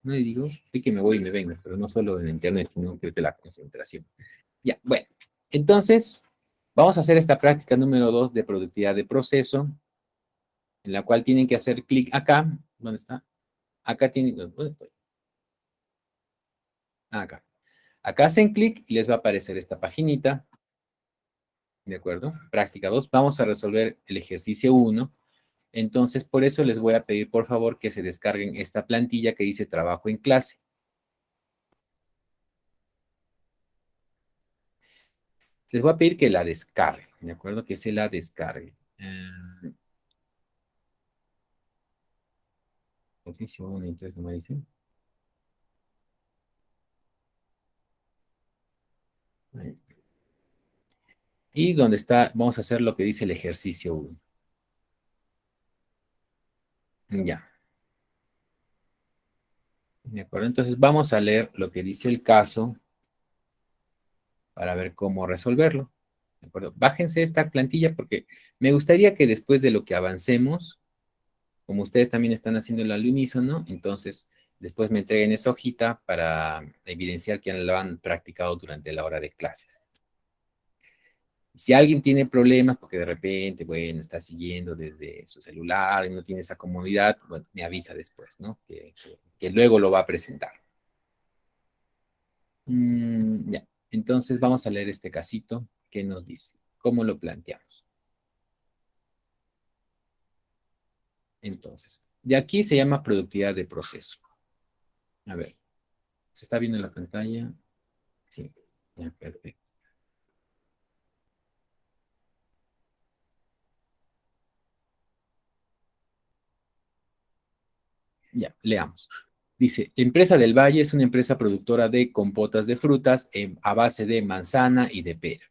No le digo, sí que me voy y me vengo, pero no solo en internet, sino creo que la concentración. Ya, bueno. Entonces, vamos a hacer esta práctica número 2 de productividad de proceso, en la cual tienen que hacer clic acá. ¿Dónde está? Acá tienen, ¿dónde estoy? Acá. Acá hacen clic y les va a aparecer esta paginita. ¿De acuerdo? Práctica 2. Vamos a resolver el ejercicio 1. Entonces, por eso les voy a pedir, por favor, que se descarguen esta plantilla que dice trabajo en clase. Les voy a pedir que la descarguen, ¿de acuerdo? Que se la descarguen. Ejercicio 1 y 3, ¿no me dicen? Ahí. Y donde está, vamos a hacer lo que dice el ejercicio 1. Ya. ¿De acuerdo? Entonces vamos a leer lo que dice el caso para ver cómo resolverlo. ¿De acuerdo? Bájense esta plantilla porque me gustaría que después de lo que avancemos, como ustedes también están haciendo el al unísono, entonces después me entreguen esa hojita para evidenciar que lo han practicado durante la hora de clases. Si alguien tiene problemas porque de repente, bueno, está siguiendo desde su celular y no tiene esa comodidad, bueno, me avisa después, ¿no? Que luego lo va a presentar. Ya, entonces vamos a leer este casito que nos dice, ¿cómo lo planteamos? Entonces, de aquí se llama productividad de proceso. A ver, ¿se está viendo en la pantalla? Sí, ya, perfecto. Ya, leamos. Dice, Empresa del Valle es una empresa productora de compotas de frutas a base de manzana y de pera,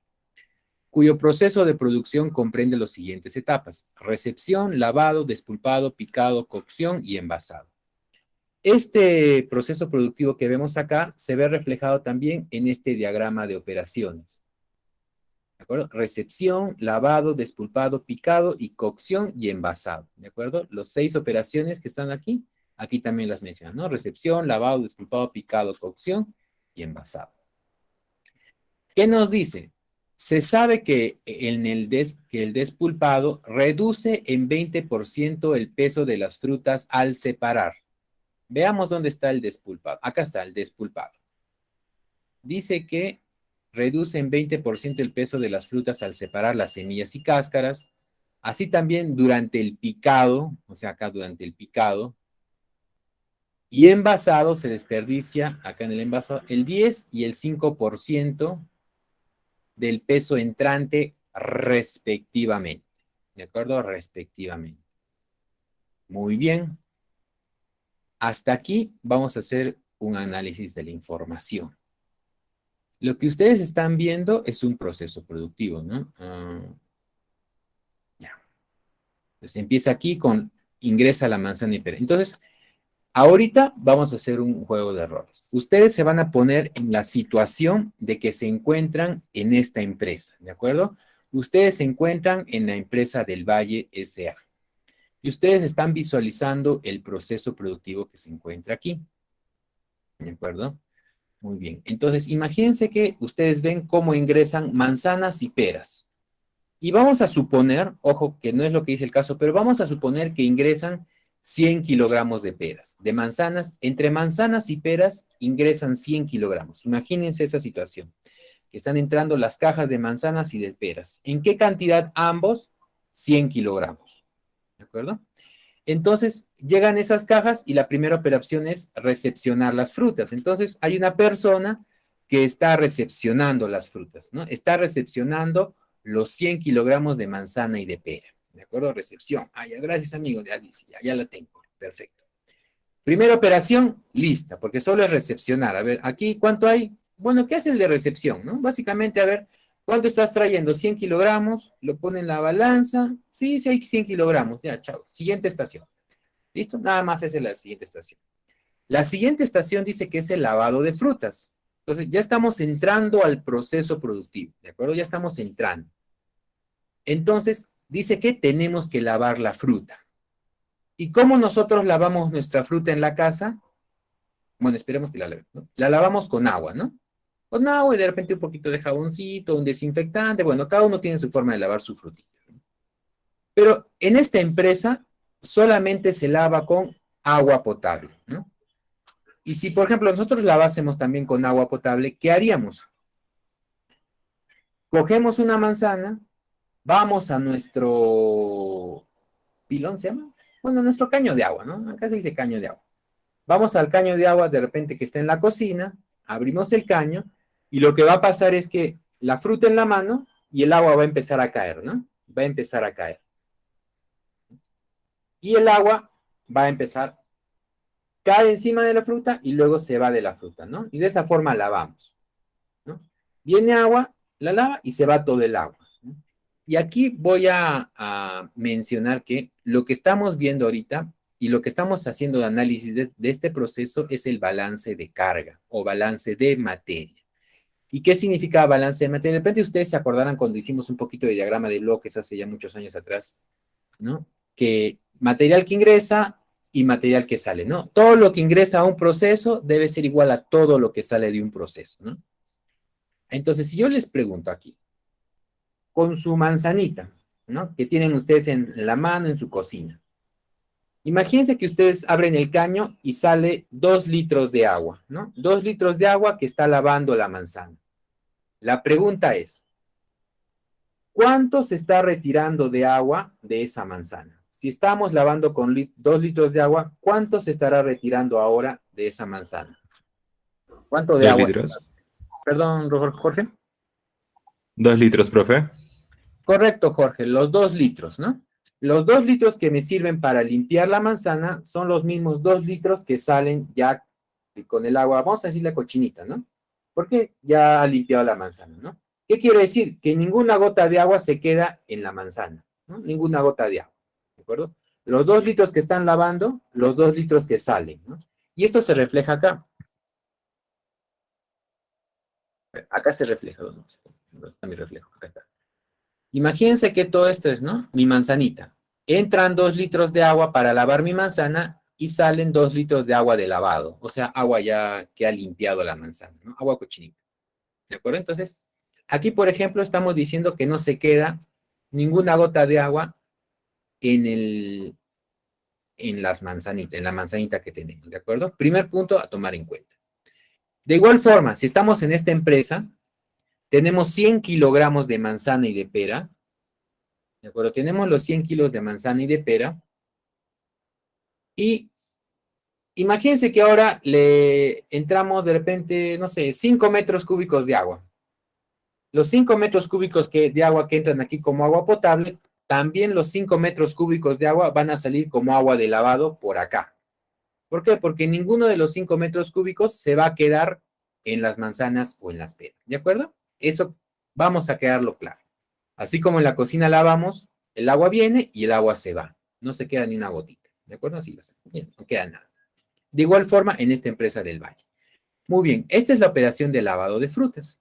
cuyo proceso de producción comprende las siguientes etapas: recepción, lavado, despulpado, picado, cocción y envasado. Este proceso productivo que vemos acá se ve reflejado también en este diagrama de operaciones. ¿De acuerdo? Recepción, lavado, despulpado, picado y cocción y envasado. ¿De acuerdo? Las 6 operaciones que están aquí, aquí también las mencionan, ¿no? Recepción, lavado, despulpado, picado, cocción y envasado. ¿Qué nos dice? Se sabe que, que el despulpado reduce en 20% el peso de las frutas al separar. Veamos dónde está el despulpado. Acá está el despulpado. Dice que reduce en 20% el peso de las frutas al separar las semillas y cáscaras. Así también durante el picado, o sea, acá durante el picado, y envasado se desperdicia, acá en el envasado, el 10 y el 5% del peso entrante respectivamente. ¿De acuerdo? Respectivamente. Muy bien. Hasta aquí vamos a hacer un análisis de la información. Lo que ustedes están viendo es un proceso productivo, ¿no? Ya. Entonces empieza aquí con ingresa la manzana y pera. Entonces, ahorita vamos a hacer un juego de roles. Ustedes se van a poner en la situación de que se encuentran en esta empresa, ¿de acuerdo? Ustedes se encuentran en la empresa del Valle S.A. Y ustedes están visualizando el proceso productivo que se encuentra aquí, ¿de acuerdo? Muy bien. Entonces, imagínense que ustedes ven cómo ingresan manzanas y peras. Y vamos a suponer, ojo, que no es lo que dice el caso, pero vamos a suponer que ingresan 100 kilogramos de peras. De manzanas, entre manzanas y peras ingresan 100 kilogramos. Imagínense esa situación, que están entrando las cajas de manzanas y de peras. ¿En qué cantidad ambos? 100 kilogramos. ¿De acuerdo? Entonces, llegan esas cajas y la primera operación es recepcionar las frutas. Entonces, hay una persona que está recepcionando las frutas, ¿no? Está recepcionando los 100 kilogramos de manzana y de pera. ¿De acuerdo? Recepción. Ah, ya, gracias, amigo. Ya dice, ya la tengo. Perfecto. Primera operación, lista, porque solo es recepcionar. A ver, aquí, ¿cuánto hay? Bueno, ¿qué hace el de recepción, no? Básicamente, a ver, ¿cuánto estás trayendo? 100 kilogramos, lo pone en la balanza. Sí, sí hay 100 kilogramos. Ya, chao. Siguiente estación. ¿Listo? Nada más es la siguiente estación. La siguiente estación dice que es el lavado de frutas. Entonces, ya estamos entrando al proceso productivo, ¿de acuerdo? Ya estamos entrando. Entonces, dice que tenemos que lavar la fruta. ¿Y cómo nosotros lavamos nuestra fruta en la casa? Bueno, esperemos que la lavemos, ¿no? La lavamos con agua, ¿no? Con agua y de repente un poquito de jaboncito, un desinfectante. Bueno, cada uno tiene su forma de lavar su frutita. Pero en esta empresa solamente se lava con agua potable, ¿no? Y si, por ejemplo, nosotros lavásemos también con agua potable, ¿qué haríamos? Cogemos una manzana, vamos a nuestro pilón, ¿se llama? Bueno, nuestro caño de agua, ¿no? Acá se dice caño de agua. Vamos al caño de agua de repente que está en la cocina, abrimos el caño y lo que va a pasar es que la fruta en la mano y el agua va a empezar a caer, ¿no? Va a empezar a caer. Y el agua va a empezar, cae encima de la fruta y luego se va de la fruta, ¿no? Y de esa forma lavamos, ¿no? Viene agua, la lava y se va todo el agua, ¿no? Y aquí voy a mencionar que lo que estamos viendo ahorita y lo que estamos haciendo de análisis de este proceso es el balance de carga o balance de materia. ¿Y qué significa balance de materia? De repente ustedes se acordarán cuando hicimos un poquito de diagrama de bloques hace ya muchos años atrás, ¿no? Que material que ingresa y material que sale, ¿no? Todo lo que ingresa a un proceso debe ser igual a todo lo que sale de un proceso, ¿no? Entonces, si yo les pregunto aquí, con su manzanita, ¿no? Que tienen ustedes en la mano, en su cocina. Imagínense que ustedes abren el caño y sale 2 litros de agua, ¿no? 2 litros de agua que está lavando la manzana. La pregunta es, ¿cuánto se está retirando de agua de esa manzana? Si estamos lavando con 2 litros de agua, ¿cuánto se estará retirando ahora de esa manzana? ¿Cuánto de Dos agua? litros. Perdón, Jorge. 2 litros, profe. Correcto, Jorge, los 2 litros, ¿no? Los 2 litros que me sirven para limpiar la manzana son los mismos 2 litros que salen ya con el agua, vamos a decirle cochinita, ¿no? Porque ya ha limpiado la manzana, ¿no? ¿Qué quiere decir? Que ninguna gota de agua se queda en la manzana, ¿no? Ninguna gota de agua, ¿de acuerdo? Los 2 litros que están lavando, los 2 litros que salen, ¿no? Y esto se refleja acá. Acá se refleja, ¿dónde está mi reflejo? Acá está. Imagínense que todo esto es, ¿no? Mi manzanita. Entran 2 litros de agua para lavar mi manzana y salen 2 litros de agua de lavado. O sea, agua ya que ha limpiado la manzana, ¿no? Agua cochinita. ¿De acuerdo? Entonces, aquí, por ejemplo, estamos diciendo que no se queda ninguna gota de agua en las manzanitas, en la manzanita que tenemos. ¿De acuerdo? Primer punto a tomar en cuenta. De igual forma, si estamos en esta empresa, tenemos 100 kilogramos de manzana y de pera. ¿De acuerdo? Tenemos los 100 kilos de manzana y de pera. Y imagínense que ahora le entramos de repente, no sé, 5 metros cúbicos de agua. Los 5 metros cúbicos de agua que entran aquí como agua potable, también los 5 metros cúbicos de agua van a salir como agua de lavado por acá. ¿Por qué? Porque ninguno de los 5 metros cúbicos se va a quedar en las manzanas o en las peras. ¿De acuerdo? Eso vamos a quedarlo claro. Así como en la cocina lavamos, el agua viene y el agua se va. No se queda ni una gotita. ¿De acuerdo? Así lo hacemos. Bien, no queda nada. De igual forma, en esta empresa del Valle. Muy bien, esta es la operación de lavado de frutas.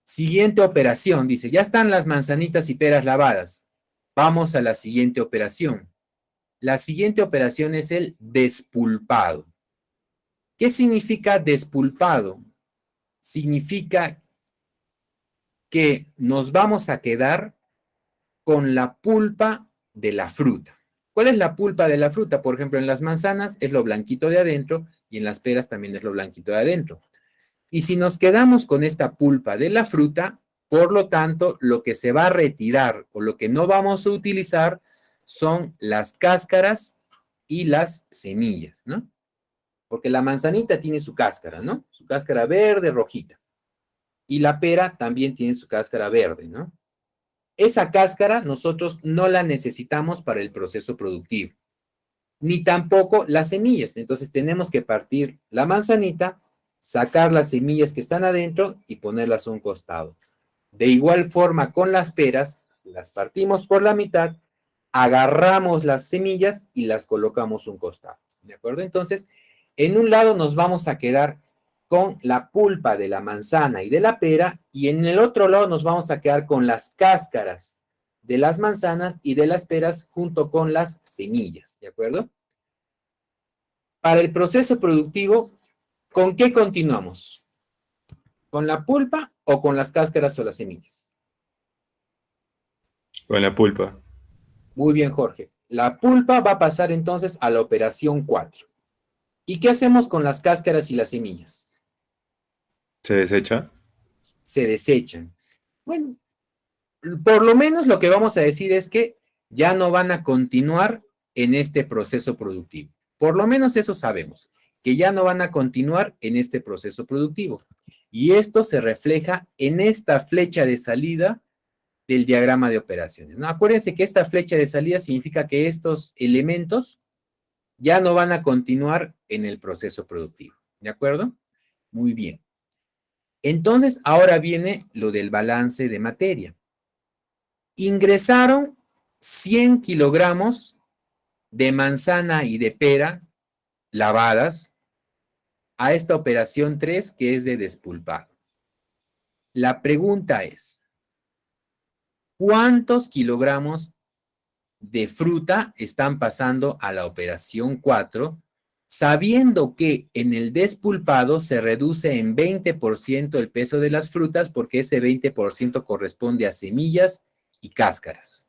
Siguiente operación, dice, ya están las manzanitas y peras lavadas. Vamos a la siguiente operación. La siguiente operación es el despulpado. ¿Qué significa despulpado? Significa que nos vamos a quedar con la pulpa de la fruta. ¿Cuál es la pulpa de la fruta? Por ejemplo, en las manzanas es lo blanquito de adentro y en las peras también es lo blanquito de adentro. Y si nos quedamos con esta pulpa de la fruta, por lo tanto, lo que se va a retirar o lo que no vamos a utilizar son las cáscaras y las semillas, ¿no? Porque la manzanita tiene su cáscara, ¿no? Su cáscara verde, rojita. Y la pera también tiene su cáscara verde, ¿no? Esa cáscara nosotros no la necesitamos para el proceso productivo, ni tampoco las semillas. Entonces tenemos que partir la manzanita, sacar las semillas que están adentro y ponerlas a un costado. De igual forma con las peras, las partimos por la mitad, agarramos las semillas y las colocamos a un costado. ¿De acuerdo? Entonces, en un lado nos vamos a quedar con la pulpa de la manzana y de la pera, y en el otro lado nos vamos a quedar con las cáscaras de las manzanas y de las peras junto con las semillas, ¿de acuerdo? Para el proceso productivo, ¿Con qué continuamos? ¿Con la pulpa o con las cáscaras o las semillas? Con la pulpa. Muy bien, Jorge. La pulpa va a pasar entonces a la operación 4. ¿Y qué hacemos con las cáscaras y las semillas? ¿Se desecha? Se desechan. Bueno, por lo menos lo que vamos a decir es que ya no van a continuar en este proceso productivo. Por lo menos eso sabemos, que ya no van a continuar en este proceso productivo. Y esto se refleja en esta flecha de salida del diagrama de operaciones, ¿no? Acuérdense que esta flecha de salida significa que estos elementos ya no van a continuar en el proceso productivo, ¿de acuerdo? Muy bien. Entonces, ahora viene lo del balance de materia. Ingresaron 100 kilogramos de manzana y de pera lavadas a esta operación 3 que es de despulpado. La pregunta es, ¿cuántos kilogramos de fruta están pasando a la operación 4, sabiendo que en el despulpado se reduce en 20% el peso de las frutas porque ese 20% corresponde a semillas y cáscaras?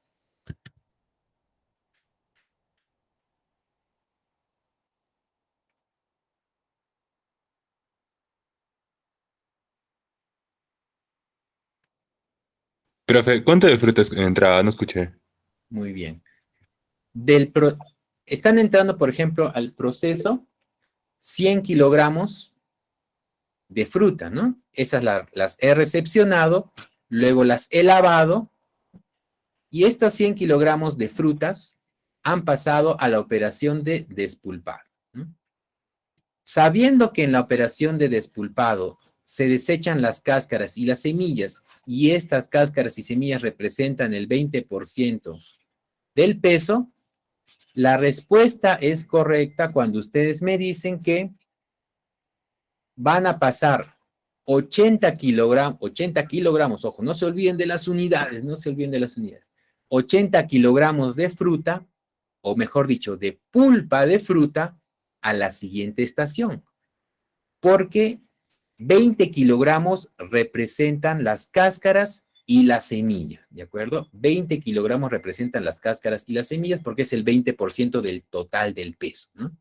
Profe, ¿cuánto de frutas entraba? No escuché. Muy bien. Están entrando, por ejemplo, al proceso 100 kilogramos de fruta, ¿no? Esas las he recepcionado, luego las he lavado y estas 100 kilogramos de frutas han pasado a la operación de despulpado, ¿no? Sabiendo que en la operación de despulpado se desechan las cáscaras y las semillas y estas cáscaras y semillas representan el 20% del peso, la respuesta es correcta cuando ustedes me dicen que van a pasar 80 kilogramos, ojo, no se olviden de las unidades, no se olviden de las unidades. 80 kilogramos de fruta, o mejor dicho, de pulpa de fruta a la siguiente estación, porque 20 kilogramos representan las cáscaras y las semillas, ¿de acuerdo? 20 kilogramos representan las cáscaras y las semillas porque es el 20% del total del peso, ¿no?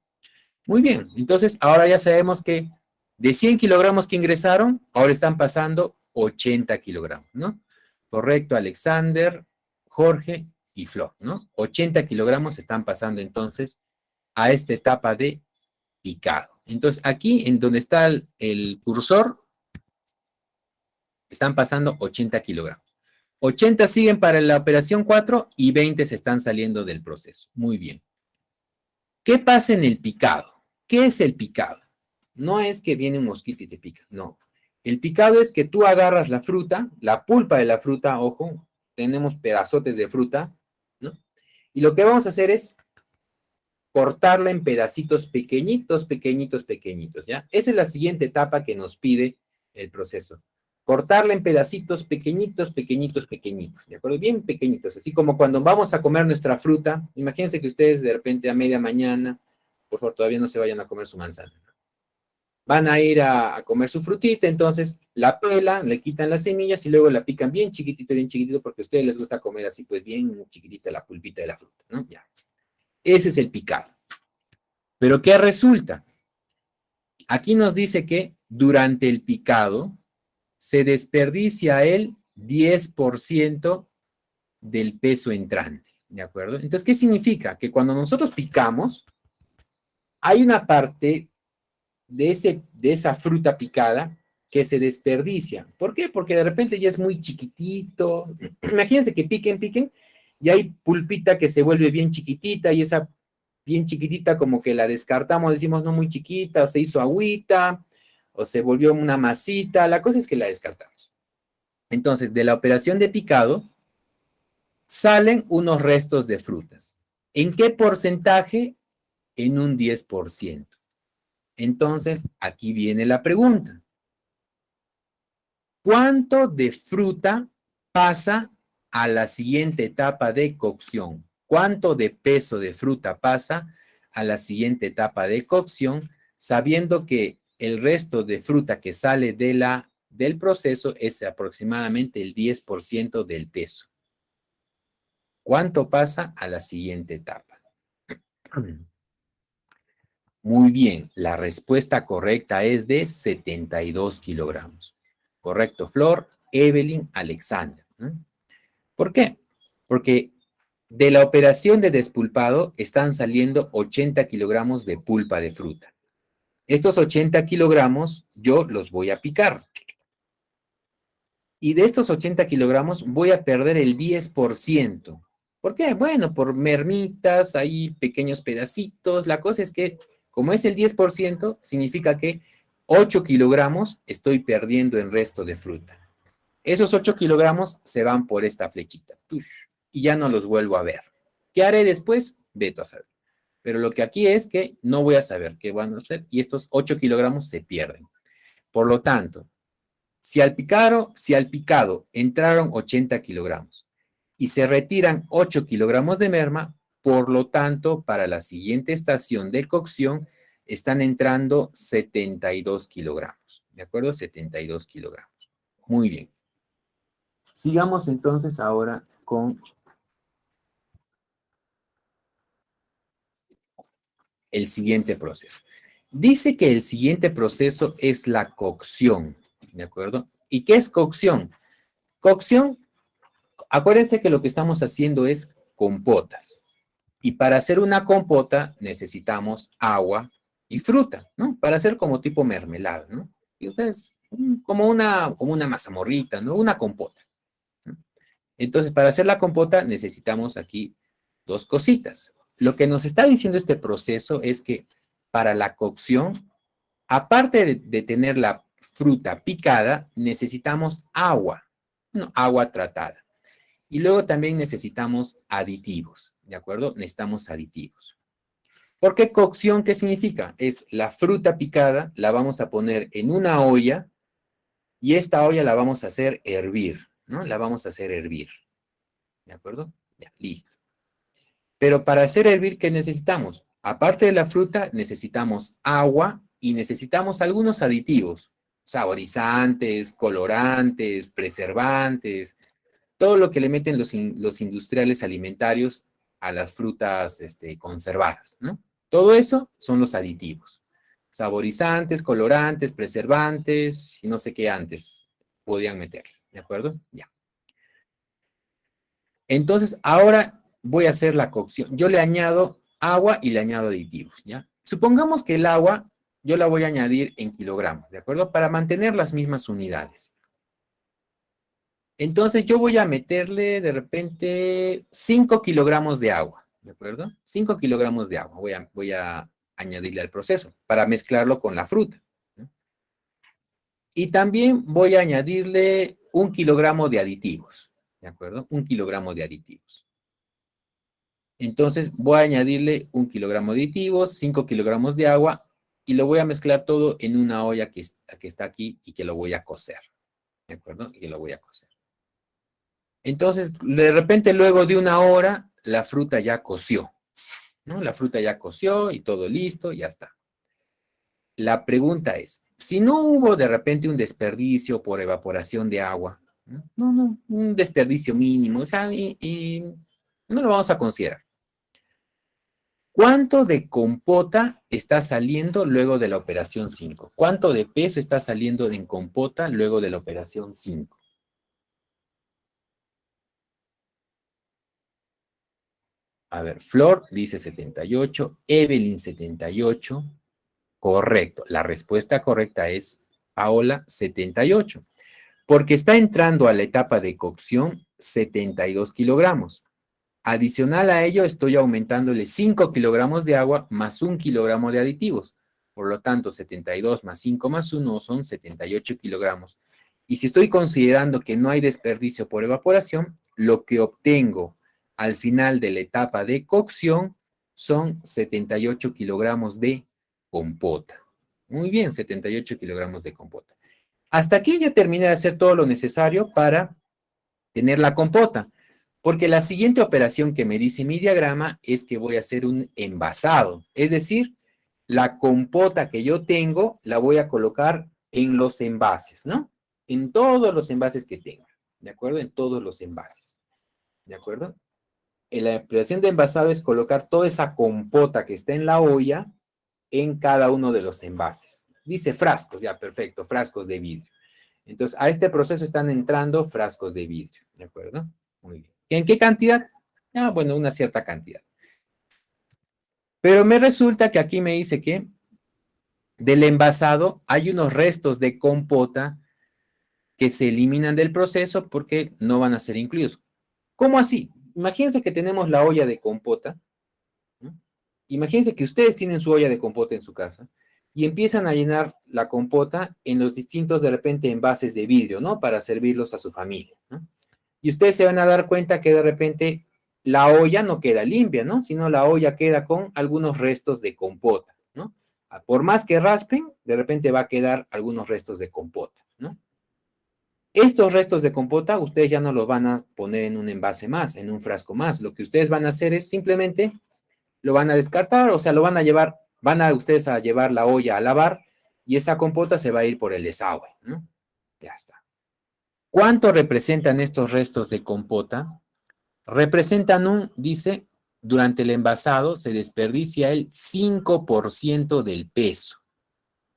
Muy bien, entonces ahora ya sabemos que de 100 kilogramos que ingresaron, ahora están pasando 80 kilogramos, ¿no? Correcto, Alexander, Jorge y Flor, ¿no? 80 kilogramos están pasando entonces a esta etapa de picado. Entonces aquí en donde está el cursor, están pasando 80 kilogramos. 80 siguen para la operación 4 y 20 se están saliendo del proceso. Muy bien. ¿Qué pasa en el picado? ¿Qué es el picado? No es que viene un mosquito y te pica, no. El picado es que tú agarras la fruta, la pulpa de la fruta, ojo, tenemos pedazotes de fruta, ¿no? Y lo que vamos a hacer es cortarla en pedacitos pequeñitos, pequeñitos, pequeñitos, ¿ya? Esa es la siguiente etapa que nos pide el proceso. Cortarla en pedacitos pequeñitos, pequeñitos, pequeñitos, ¿de acuerdo? Bien pequeñitos, así como cuando vamos a comer nuestra fruta. Imagínense que ustedes de repente a media mañana, por favor, todavía no se vayan a comer su manzana. Van a ir a comer su frutita, entonces la pelan, le quitan las semillas y luego la pican bien chiquitito, porque a ustedes les gusta comer así, pues bien chiquitita la pulpita de la fruta, ¿no? Ya. Ese es el picado. Pero ¿qué resulta? Aquí nos dice que durante el picado se desperdicia el 10% del peso entrante, ¿de acuerdo? Entonces, ¿qué significa? Que cuando nosotros picamos, hay una parte de esa fruta picada que se desperdicia. ¿Por qué? Porque de repente ya es muy chiquitito. Imagínense que piquen, y hay pulpita que se vuelve bien chiquitita, y esa bien chiquitita como que la descartamos, decimos no muy chiquita, o se hizo agüita, o se volvió una masita, la cosa es que la descartamos. Entonces, de la operación de picado, salen unos restos de frutas. ¿En qué porcentaje? En un 10%. Entonces, aquí viene la pregunta. ¿Cuánto de fruta pasa a la siguiente etapa de cocción? ¿Cuánto de peso de fruta pasa a la siguiente etapa de cocción, sabiendo que el resto de fruta que sale del proceso es aproximadamente el 10% del peso. ¿Cuánto pasa a la siguiente etapa? Muy bien, la respuesta correcta es de 72 kilogramos. Correcto, Flor, Evelyn, Alexander. ¿No? ¿Por qué? Porque de la operación de despulpado están saliendo 80 kilogramos de pulpa de fruta. Estos 80 kilogramos yo los voy a picar. Y de estos 80 kilogramos voy a perder el 10%. ¿Por qué? Bueno, por mermitas, hay pequeños pedacitos. La cosa es que, como es el 10%, significa que 8 kilogramos estoy perdiendo en resto de fruta. Esos 8 kilogramos se van por esta flechita. Y ya no los vuelvo a ver. ¿Qué haré después? Veto a saber. Pero lo que aquí es que no voy a saber qué van a hacer y estos 8 kilogramos se pierden. Por lo tanto, si al picado entraron 80 kilogramos y se retiran 8 kilogramos de merma, por lo tanto, para la siguiente estación de cocción están entrando 72 kilogramos. ¿De acuerdo? 72 kilogramos. Muy bien. Sigamos entonces ahora con el siguiente proceso. Dice que el siguiente proceso es la cocción, ¿de acuerdo? ¿Y qué es cocción? Cocción, acuérdense que lo que estamos haciendo es compotas. Y para hacer una compota necesitamos agua y fruta, ¿no? Para hacer como tipo mermelada, ¿no? Y ustedes, como una mazamorrita, ¿no? Una compota. ¿No? Entonces, para hacer la compota necesitamos aquí dos cositas. Lo que nos está diciendo este proceso es que para la cocción, aparte de tener la fruta picada, necesitamos agua, ¿no? Agua tratada. Y luego también necesitamos aditivos, ¿de acuerdo? Necesitamos aditivos. ¿Por qué cocción? ¿Qué significa? Es la fruta picada, la vamos a poner en una olla y esta olla la vamos a hacer hervir, ¿no? La vamos a hacer hervir, ¿de acuerdo? Ya, listo. Pero para hacer hervir, ¿qué necesitamos? Aparte de la fruta, necesitamos agua y necesitamos algunos aditivos, saborizantes, colorantes, preservantes, todo lo que le meten los industriales alimentarios a las frutas conservadas, ¿no? Todo eso son los aditivos. Saborizantes, colorantes, preservantes y no sé qué antes podían meterle, ¿de acuerdo? Ya. Entonces, ahora voy a hacer la cocción. Yo le añado agua y le añado aditivos, ¿ya? Supongamos que el agua yo la voy a añadir en kilogramos, ¿de acuerdo? Para mantener las mismas unidades. Entonces, yo voy a meterle de repente 5 kilogramos de agua, ¿de acuerdo? 5 kilogramos de agua voy a añadirle al proceso para mezclarlo con la fruta, ¿no? Y también voy a añadirle 1 kilogramo de aditivos, ¿de acuerdo? 1 kilogramo de aditivos. Entonces voy a añadirle 1 kilogramo de aditivos, 5 kilogramos de agua y lo voy a mezclar todo en una olla que está aquí y que lo voy a cocer, ¿de acuerdo? Y lo voy a cocer. Entonces, de repente, luego de una hora, la fruta ya coció, ¿no? La fruta ya coció y todo listo, ya está. La pregunta es, si no hubo de repente un desperdicio por evaporación de agua, no, un desperdicio mínimo, o sea, y no lo vamos a considerar. ¿Cuánto de compota está saliendo luego de la operación 5? ¿Cuánto de peso está saliendo en compota luego de la operación 5? A ver, Flor dice 78, Evelyn 78. Correcto. La respuesta correcta es Paola 78, porque está entrando a la etapa de cocción 72 kilogramos. Adicional a ello, estoy aumentándole 5 kilogramos de agua más 1 kilogramo de aditivos. Por lo tanto, 72 más 5 más 1 son 78 kilogramos. Y si estoy considerando que no hay desperdicio por evaporación, lo que obtengo al final de la etapa de cocción son 78 kilogramos de compota. Muy bien, 78 kilogramos de compota. Hasta aquí ya terminé de hacer todo lo necesario para tener la compota. Porque la siguiente operación que me dice mi diagrama es que voy a hacer un envasado. Es decir, la compota que yo tengo la voy a colocar en los envases, ¿no? En todos los envases que tenga, ¿de acuerdo? En todos los envases, ¿de acuerdo? La operación de envasado es colocar toda esa compota que está en la olla en cada uno de los envases. Dice frascos, ya, perfecto, frascos de vidrio. Entonces, a este proceso están entrando frascos de vidrio, ¿de acuerdo? Muy bien. ¿En qué cantidad? Ah, bueno, una cierta cantidad. Pero me resulta que aquí me dice que del envasado hay unos restos de compota que se eliminan del proceso porque no van a ser incluidos. ¿Cómo así? Imagínense que tenemos la olla de compota, ¿no? Imagínense que ustedes tienen su olla de compota en su casa y empiezan a llenar la compota en los distintos, de repente, envases de vidrio, ¿no? Para servirlos a su familia, ¿no? Y ustedes se van a dar cuenta que de repente la olla no queda limpia, ¿no? Sino la olla queda con algunos restos de compota, ¿no? Por más que raspen, de repente va a quedar algunos restos de compota, ¿no? Estos restos de compota ustedes ya no los van a poner en un envase más, en un frasco más. Lo que ustedes van a hacer es simplemente lo van a descartar, o sea, lo van a llevar, van a ustedes a llevar la olla a lavar y esa compota se va a ir por el desagüe, ¿no? Ya está. ¿Cuánto representan estos restos de compota? Representan dice, durante el envasado se desperdicia el 5% del peso.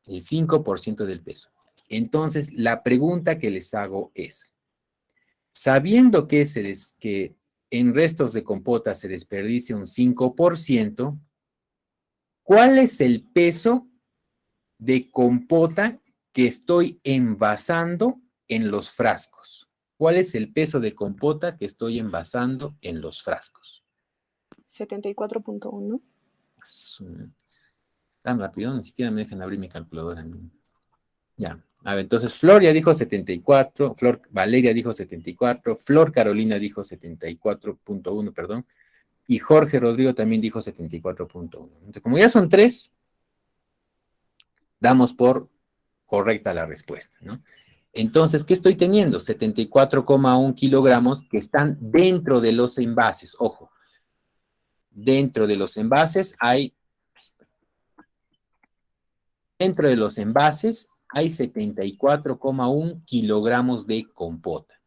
El 5% del peso. Entonces, la pregunta que les hago es, sabiendo que en restos de compota se desperdicia un 5%, ¿cuál es el peso de compota que estoy envasando en los frascos? ¿Cuál es el peso de compota que estoy envasando en los frascos? 74.1. Tan rápido, ni siquiera me dejan abrir mi calculadora. Ya, a ver, entonces Flor ya dijo 74, Flor Valeria dijo 74, Flor Carolina dijo 74.1, perdón, y Jorge Rodrigo también dijo 74.1. Entonces, como ya son tres, damos por correcta la respuesta, ¿no? Entonces, ¿qué estoy teniendo? 74,1 kilogramos que están dentro de los envases. Ojo, dentro de los envases hay 74,1 kilogramos de compota.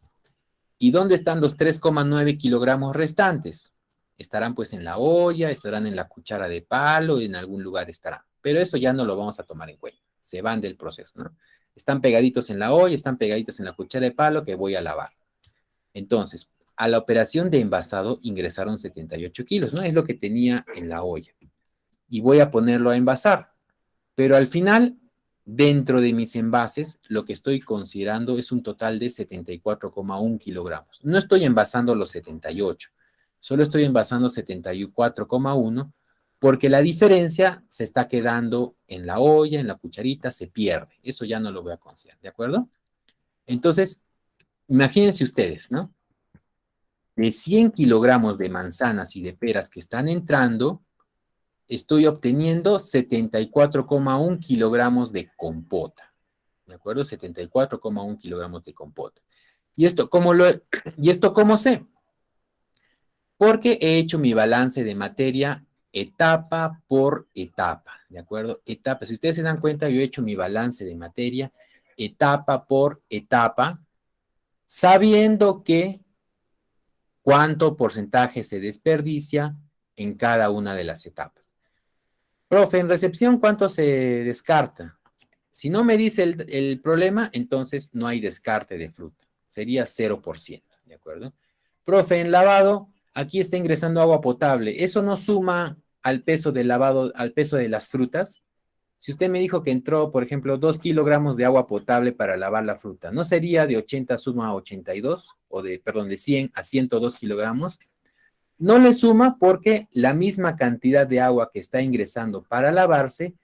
¿Y dónde están los 3,9 kilogramos restantes? Estarán pues en la olla, estarán en la cuchara de palo, en algún lugar estarán. Pero eso ya no lo vamos a tomar en cuenta. Se van del proceso, ¿no? Están pegaditos en la olla, están pegaditos en la cuchara de palo que voy a lavar. Entonces, a la operación de envasado ingresaron 78 kilos, ¿no? Es lo que tenía en la olla. Y voy a ponerlo a envasar. Pero al final, dentro de mis envases, lo que estoy considerando es un total de 74,1 kilogramos. No estoy envasando los 78, solo estoy envasando 74,1 porque la diferencia se está quedando en la olla, en la cucharita, se pierde. Eso ya no lo voy a considerar, ¿de acuerdo? Entonces, imagínense ustedes, ¿no? De 100 kilogramos de manzanas y de peras que están entrando, estoy obteniendo 74,1 kilogramos de compota. ¿De acuerdo? 74,1 kilogramos de compota. ¿Y esto cómo sé? Porque he hecho mi balance de materia etapa por etapa. ¿De acuerdo? Etapa. Si ustedes se dan cuenta, yo he hecho mi balance de materia etapa por etapa, sabiendo que cuánto porcentaje se desperdicia en cada una de las etapas. Profe, en recepción, ¿cuánto se descarta? Si no me dice el problema, entonces no hay descarte de fruta. Sería 0%, ¿de acuerdo? Profe, en lavado, aquí está ingresando agua potable. ¿Eso no suma al peso del lavado, al peso de las frutas? Si usted me dijo que entró, por ejemplo, 2 kilogramos de agua potable para lavar la fruta, ¿no sería de 80 suma a 82? O de 100 a 102 kilogramos. No le suma porque la misma cantidad de agua que está ingresando para lavarse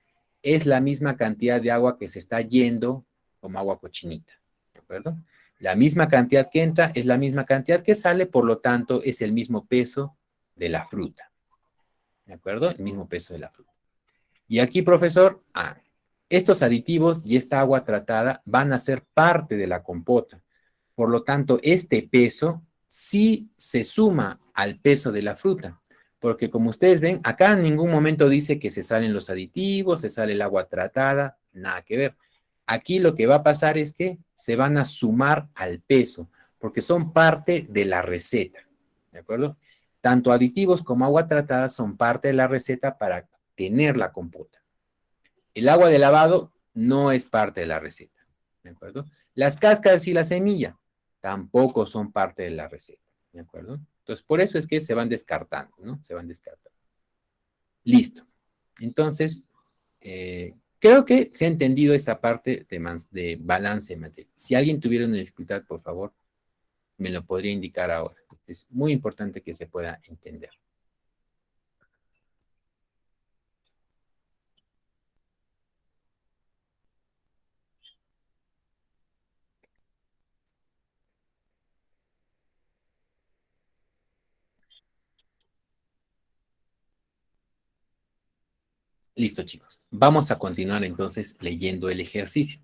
es la misma cantidad de agua que se está yendo como agua cochinita, ¿de acuerdo? La misma cantidad que entra es la misma cantidad que sale, por lo tanto es el mismo peso de la fruta, ¿de acuerdo? El mismo peso de la fruta. Y aquí, profesor, estos aditivos y esta agua tratada van a ser parte de la compota. Por lo tanto, este peso sí se suma al peso de la fruta, Porque como ustedes ven, acá en ningún momento dice que se salen los aditivos, se sale el agua tratada, nada que ver. Aquí lo que va a pasar es que se van a sumar al peso, porque son parte de la receta, ¿de acuerdo? Tanto aditivos como agua tratada son parte de la receta para tener la compota. El agua de lavado no es parte de la receta, ¿de acuerdo? Las cáscaras y la semilla tampoco son parte de la receta, ¿de acuerdo? Entonces, por eso es que se van descartando, ¿no? Se van descartando. Listo. Entonces, creo que se ha entendido esta parte de balance de materia. Si alguien tuviera una dificultad, por favor, me lo podría indicar ahora. Es muy importante que se pueda entender. Listo, chicos. Vamos a continuar entonces leyendo el ejercicio.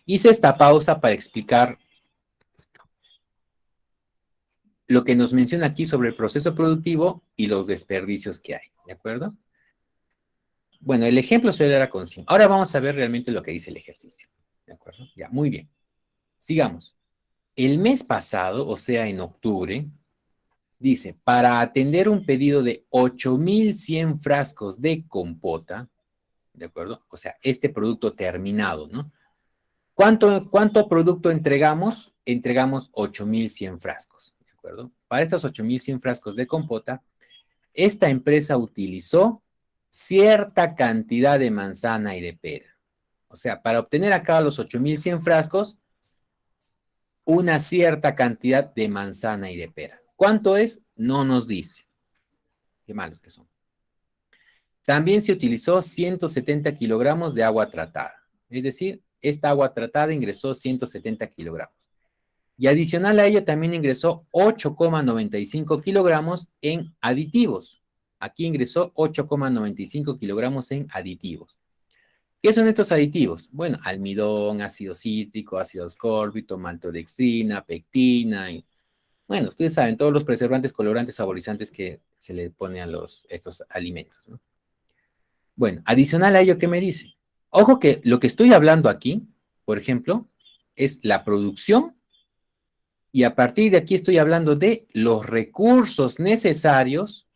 Hice esta pausa para explicar lo que nos menciona aquí sobre el proceso productivo y los desperdicios que hay, ¿de acuerdo? Bueno, el ejemplo solo era con 100. Ahora vamos a ver realmente lo que dice el ejercicio, ¿de acuerdo? Ya, muy bien. Sigamos. El mes pasado, o sea, en octubre, dice, para atender un pedido de 8,100 frascos de compota, ¿de acuerdo? O sea, este producto terminado, ¿no? ¿Cuánto producto entregamos? Entregamos 8,100 frascos, ¿de acuerdo? Para estos 8,100 frascos de compota, esta empresa utilizó cierta cantidad de manzana y de pera. O sea, para obtener acá los 8,100 frascos, una cierta cantidad de manzana y de pera. ¿Cuánto es? No nos dice. Qué malos que son. También se utilizó 170 kilogramos de agua tratada. Es decir, esta agua tratada ingresó 170 kilogramos. Y adicional a ello también ingresó 8,95 kilogramos en aditivos. Aquí ingresó 8,95 kilogramos en aditivos. ¿Qué son estos aditivos? Bueno, almidón, ácido cítrico, ácido ascórbico, maltodextrina, pectina. Y, bueno, ustedes saben, todos los preservantes, colorantes, saborizantes que se le ponen a estos alimentos, ¿no? Bueno, adicional a ello, ¿qué me dice? Ojo que lo que estoy hablando aquí, por ejemplo, es la producción y a partir de aquí estoy hablando de los recursos necesarios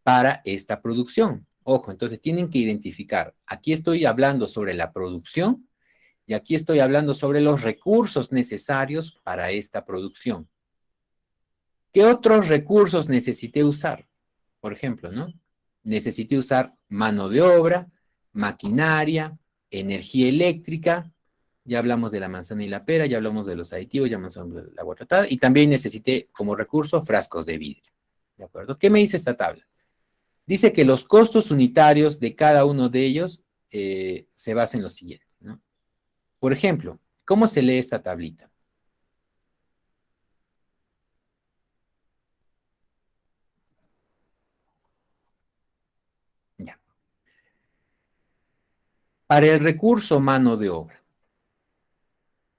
para esta producción. Ojo, entonces tienen que identificar, aquí estoy hablando sobre la producción y aquí estoy hablando sobre los recursos necesarios para esta producción. ¿Qué otros recursos necesité usar? Por ejemplo, ¿no? Necesité usar mano de obra, maquinaria, energía eléctrica, ya hablamos de la manzana y la pera, ya hablamos de los aditivos, ya hablamos del agua tratada, y también necesité como recurso frascos de vidrio. ¿De acuerdo? ¿Qué me dice esta tabla? Dice que los costos unitarios de cada uno de ellos se basan en lo siguiente, ¿no? Por ejemplo, ¿cómo se lee esta tablita? Ya. Para el recurso mano de obra.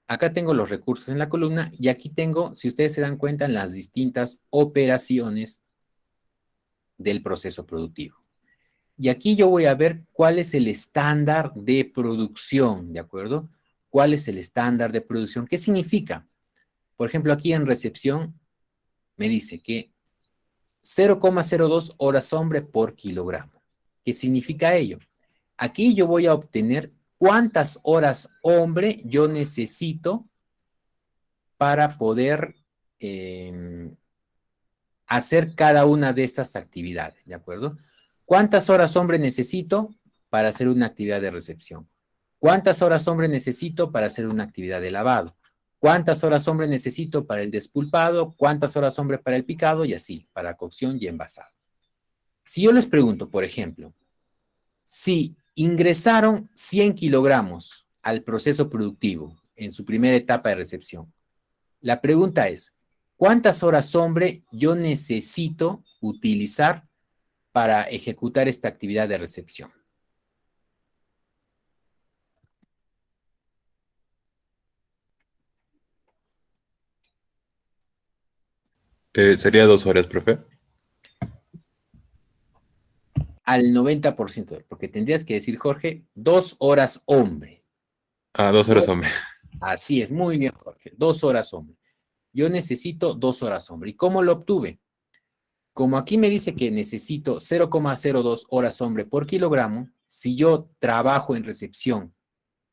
Acá tengo los recursos en la columna y aquí tengo, si ustedes se dan cuenta, las distintas operaciones del proceso productivo. Y aquí yo voy a ver cuál es el estándar de producción, ¿de acuerdo? ¿Cuál es el estándar de producción? ¿Qué significa? Por ejemplo, aquí en recepción me dice que 0,02 horas hombre por kilogramo. ¿Qué significa ello? Aquí yo voy a obtener cuántas horas hombre yo necesito para poder hacer cada una de estas actividades, ¿de acuerdo? ¿Cuántas horas hombre necesito para hacer una actividad de recepción? ¿Cuántas horas hombre necesito para hacer una actividad de lavado? ¿Cuántas horas hombre necesito para el despulpado? ¿Cuántas horas hombre para el picado? Y así, para cocción y envasado. Si yo les pregunto, por ejemplo, si ingresaron 100 kilogramos al proceso productivo en su primera etapa de recepción, la pregunta es, ¿cuántas horas hombre yo necesito utilizar para ejecutar esta actividad de recepción? Sería 2 horas, profe. al 90%, porque tendrías que decir, Jorge, 2 horas hombre. Ah, 2 horas, Do- hombre. Así es, muy bien, Jorge, 2 horas hombre. Yo necesito 2 horas hombre. ¿Y cómo lo obtuve? Como aquí me dice que necesito 0,02 horas hombre por kilogramo, si yo trabajo en recepción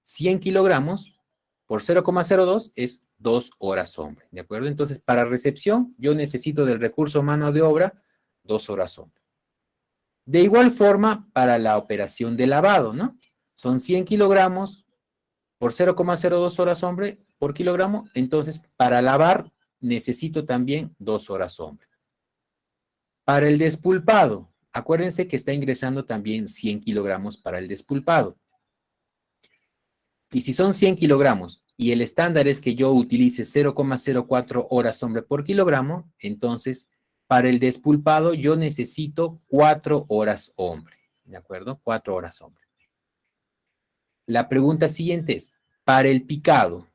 100 kilogramos, por 0,02 es 2 horas hombre, ¿de acuerdo? Entonces, para recepción, yo necesito del recurso mano de obra 2 horas hombre. De igual forma, para la operación de lavado, ¿no? Son 100 kilogramos por 0,02 horas hombre por kilogramo, entonces, para lavar necesito también 2 horas hombre. Para el despulpado, acuérdense que está ingresando también 100 kilogramos para el despulpado. Y si son 100 kilogramos y el estándar es que yo utilice 0,04 horas hombre por kilogramo, entonces para el despulpado yo necesito 4 horas hombre. ¿De acuerdo? 4 horas hombre. La pregunta siguiente es, para el picado,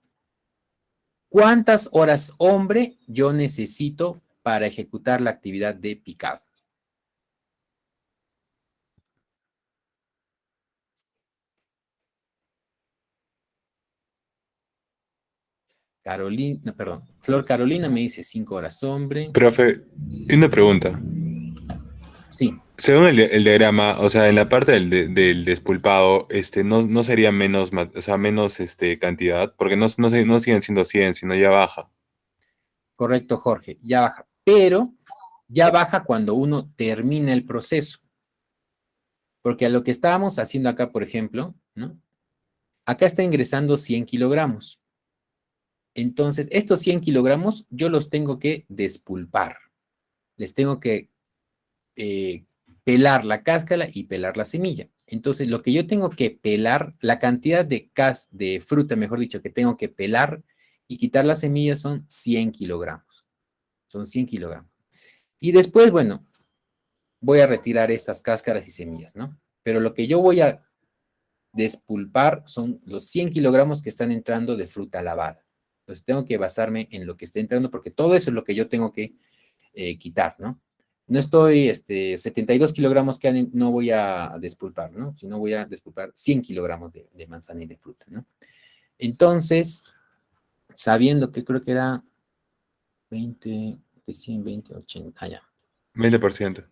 ¿cuántas horas hombre yo necesito para ejecutar la actividad de picado? Carolina, perdón, Flor Carolina me dice 5 horas hombre. Profe, una pregunta. Sí, Según el diagrama, o sea, en la parte del despulpado, no sería menos, o sea, menos cantidad, porque no siguen siendo 100, sino ya baja. correcto, Jorge, ya baja. Pero ya baja cuando uno termina el proceso. Porque a lo que estábamos haciendo acá, por ejemplo, ¿no? Acá está ingresando 100 kilogramos. Entonces, estos 100 kilogramos yo los tengo que despulpar. Les tengo que eh, pelar la cáscara y pelar la semilla. Entonces, lo que yo tengo que pelar, la cantidad de fruta, mejor dicho, que tengo que pelar y quitar las semillas son 100 kilogramos. Son 100 kilogramos. Y después, bueno, voy a retirar estas cáscaras y semillas, ¿no? Pero lo que yo voy a despulpar son los 100 kilogramos que están entrando de fruta lavada. Entonces tengo que basarme en lo que está entrando porque todo eso es lo que yo tengo que quitar, ¿no? No estoy, 72 kilogramos que no voy a despulpar, ¿no? Sino voy a despulpar 100 kilogramos de manzana y de fruta, ¿no? Entonces, sabiendo que creo que era 20, de 100, 20, 80, ya, 20%.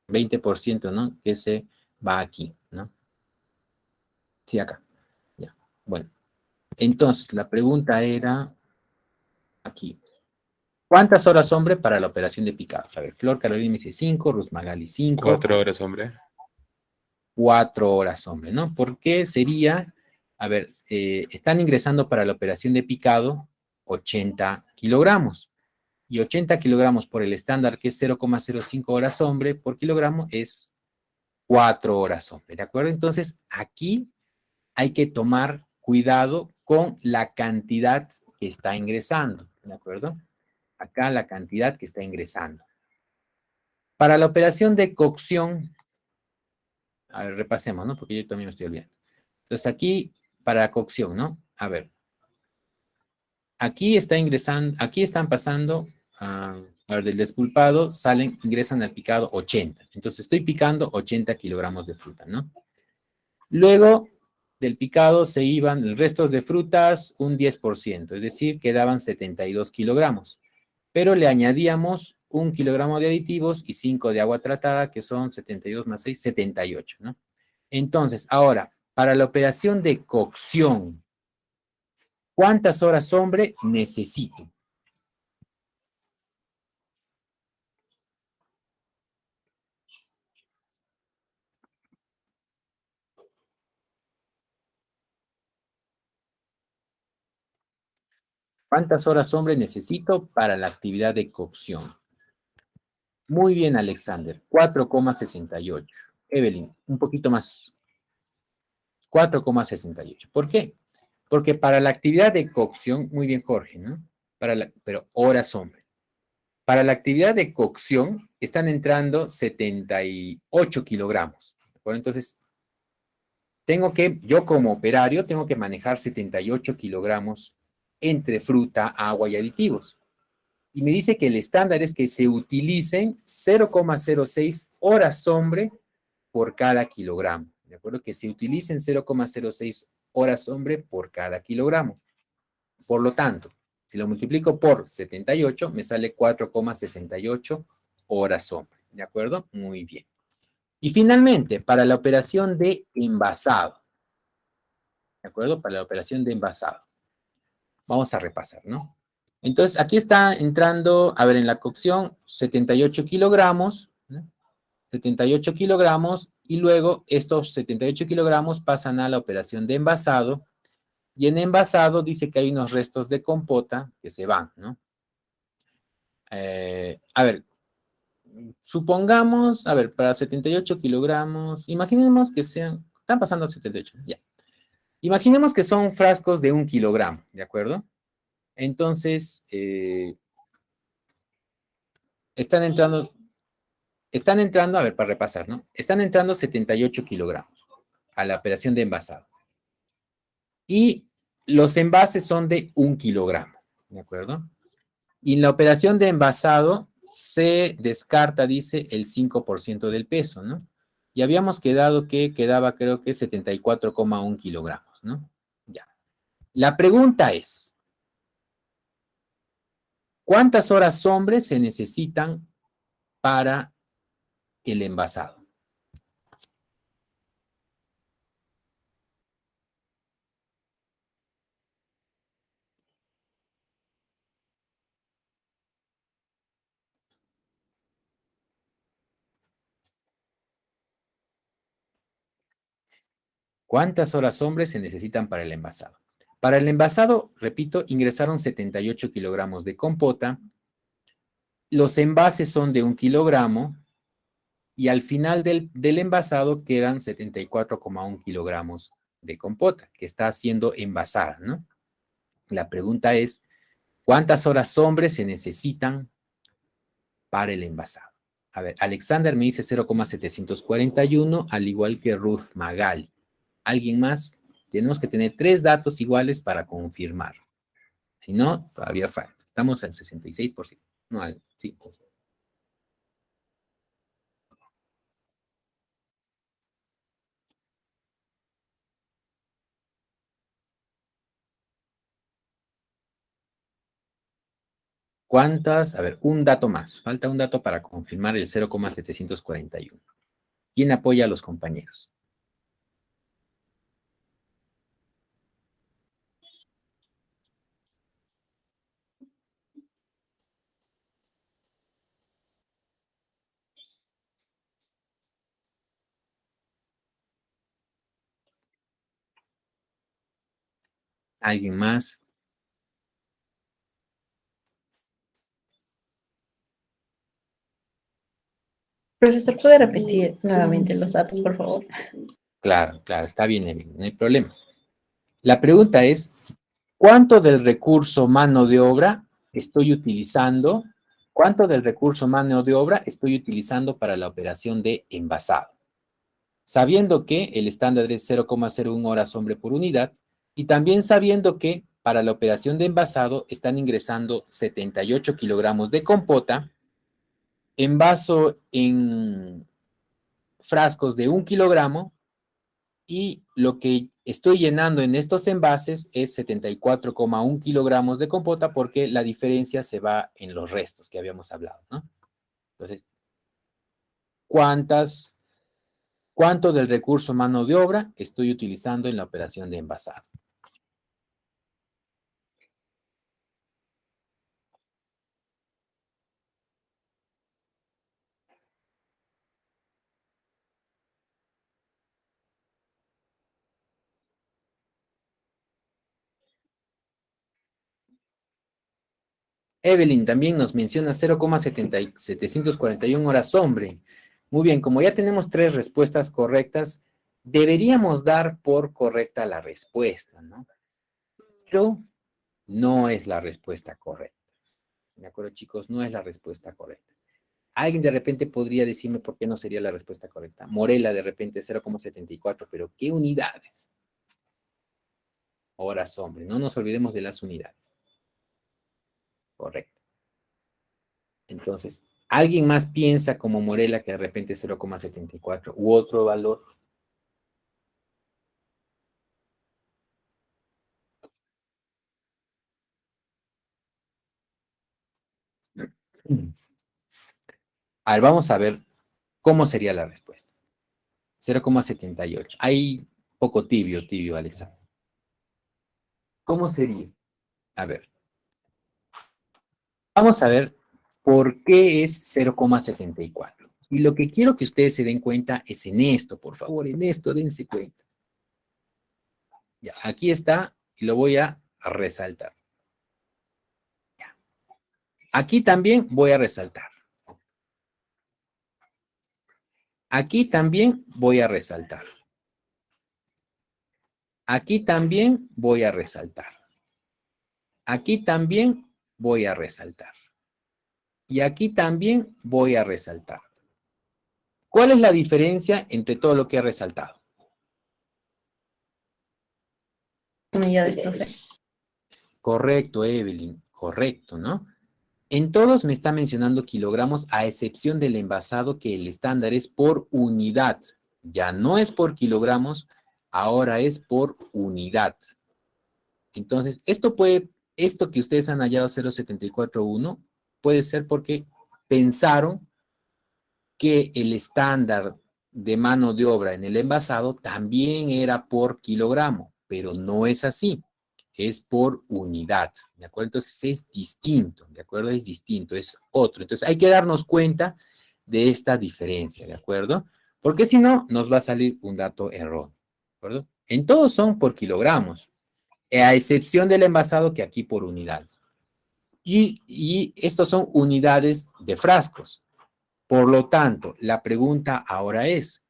20%, ¿no? Que se va aquí, ¿no? Sí, acá, ya. Bueno, entonces la pregunta era aquí. ¿Cuántas horas hombre para la operación de picado? A ver, Flor Carolina me dice 5, Ruth Magali 5, 4 horas, hombre. 4 horas hombre, ¿no? ¿Por qué sería? A ver, están ingresando para la operación de picado 80 kilogramos. Y 80 kilogramos por el estándar, que es 0,05 horas hombre por kilogramo, es 4 horas hombre, ¿de acuerdo? Entonces, aquí hay que tomar cuidado con la cantidad que está ingresando, ¿de acuerdo? Acá la cantidad que está ingresando. Para la operación de cocción, a ver, repasemos, ¿no? Porque yo también me estoy olvidando. Entonces aquí, para la cocción, ¿no? A ver, aquí está ingresando, aquí están pasando, a ver, del despulpado, ingresan al picado 80. Entonces estoy picando 80 kilogramos de fruta, ¿no? Luego del picado se iban el resto de frutas un 10%, es decir, quedaban 72 kilogramos. Pero le añadíamos 1 kilogramo de aditivos y 5 de agua tratada, que son 72 más 6, 78, ¿no? Entonces, ahora, para la operación de cocción, ¿cuántas horas hombre necesito? ¿Cuántas horas hombre necesito para la actividad de cocción? Muy bien, Alexander, 4,68. Evelyn, un poquito más, 4,68. ¿Por qué? Porque para la actividad de cocción, muy bien, Jorge, ¿no? Pero horas hombre. Para la actividad de cocción están entrando 78 kilogramos. Bueno, entonces, yo como operario, tengo que manejar 78 kilogramos entre fruta, agua y aditivos. Y me dice que el estándar es que se utilicen 0,06 horas hombre por cada kilogramo. ¿De acuerdo? Que se utilicen 0,06 horas hombre por cada kilogramo. Por lo tanto, si lo multiplico por 78, me sale 4,68 horas hombre. ¿De acuerdo? Muy bien. Y finalmente, para la operación de envasado. ¿De acuerdo? Para la operación de envasado. Vamos a repasar, ¿no? Entonces, aquí está entrando, a ver, en la cocción, 78 kilogramos, ¿no? 78 kilogramos, y luego estos 78 kilogramos pasan a la operación de envasado, y en envasado dice que hay unos restos de compota que se van, ¿no? A ver, supongamos, a ver, para 78 kilogramos, imaginemos que sean, están pasando a 78, ya. Imaginemos que son frascos de 1 kilogramo, ¿de acuerdo? Entonces, están entrando, a ver, para repasar, ¿no? Están entrando 78 kilogramos a la operación de envasado. Y los envases son de 1 kilogramo, ¿de acuerdo? Y en la operación de envasado se descarta, dice, el 5% del peso, ¿no? Y habíamos quedado que quedaba, creo que 74,1 kilogramos, ¿no? Ya. La pregunta es, ¿cuántas horas hombres se necesitan para el envasado? ¿Cuántas horas hombres se necesitan para el envasado? Para el envasado, repito, ingresaron 78 kilogramos de compota. Los envases son de 1 kilogramo y al final del envasado quedan 74,1 kilogramos de compota que está siendo envasada, ¿no? La pregunta es, ¿cuántas horas hombres se necesitan para el envasado? A ver, Alexander me dice 0,741, al igual que Ruth Magal. ¿Alguien más? Tenemos que tener 3 datos iguales para confirmar. Si no, todavía falta. Estamos al 66%. No, sí. ¿Cuántas? A ver, un dato más. Falta un dato para confirmar el 0,741. ¿Quién apoya a los compañeros? ¿Alguien más? Profesor, ¿puede repetir nuevamente los datos, por favor? Claro, claro, está bien, Emily, no hay problema. La pregunta es, ¿cuánto del recurso mano de obra estoy utilizando? ¿Cuánto del recurso mano de obra estoy utilizando para la operación de envasado? Sabiendo que el estándar es 0,01 horas hombre por unidad y también sabiendo que para la operación de envasado están ingresando 78 kilogramos de compota, envaso en frascos de 1 kilogramo y lo que estoy llenando en estos envases es 74,1 kilogramos de compota porque la diferencia se va en los restos que habíamos hablado, ¿no? Entonces, ¿cuánto del recurso mano de obra estoy utilizando en la operación de envasado? Evelyn también nos menciona 0,741 horas hombre. Muy bien, como ya tenemos 3 respuestas correctas, deberíamos dar por correcta la respuesta, ¿no? Pero no es la respuesta correcta. ¿De acuerdo, chicos? No es la respuesta correcta. Alguien de repente podría decirme por qué no sería la respuesta correcta. Morela de repente 0,74, pero ¿qué unidades? Horas hombre. No nos olvidemos de las unidades. Correcto. Entonces, ¿Alguien más piensa como Morela que de repente 0,74 u otro valor? A ver, vamos a ver cómo sería la respuesta. 0,78. Hay poco tibio, Alexander. ¿Cómo sería? A ver. Vamos a ver por qué es 0,74. Y lo que quiero que ustedes se den cuenta es en esto, por favor, en esto dense cuenta. Ya, aquí está y lo voy a resaltar. Ya. Aquí también voy a resaltar. Aquí también voy a resaltar. Aquí también voy a resaltar. Aquí también voy a resaltar. Y aquí también voy a resaltar. ¿Cuál es la diferencia entre todo lo que he resaltado? Unidades, profe. Correcto, Evelyn, correcto, ¿no? En todos me está mencionando kilogramos, a excepción del envasado, que el estándar es por unidad. Ya no es por kilogramos, ahora es por unidad. Entonces, esto que ustedes han hallado 0,741, puede ser porque pensaron que el estándar de mano de obra en el envasado también era por kilogramo, pero no es así, es por unidad, ¿de acuerdo? Entonces es distinto, ¿de acuerdo? Es distinto, es otro. Entonces hay que darnos cuenta de esta diferencia, ¿de acuerdo? Porque si no, nos va a salir un dato erróneo, ¿de acuerdo? En todos son por kilogramos, a excepción del envasado que aquí por unidades. Y estos son unidades de frascos. Por lo tanto, la pregunta ahora es,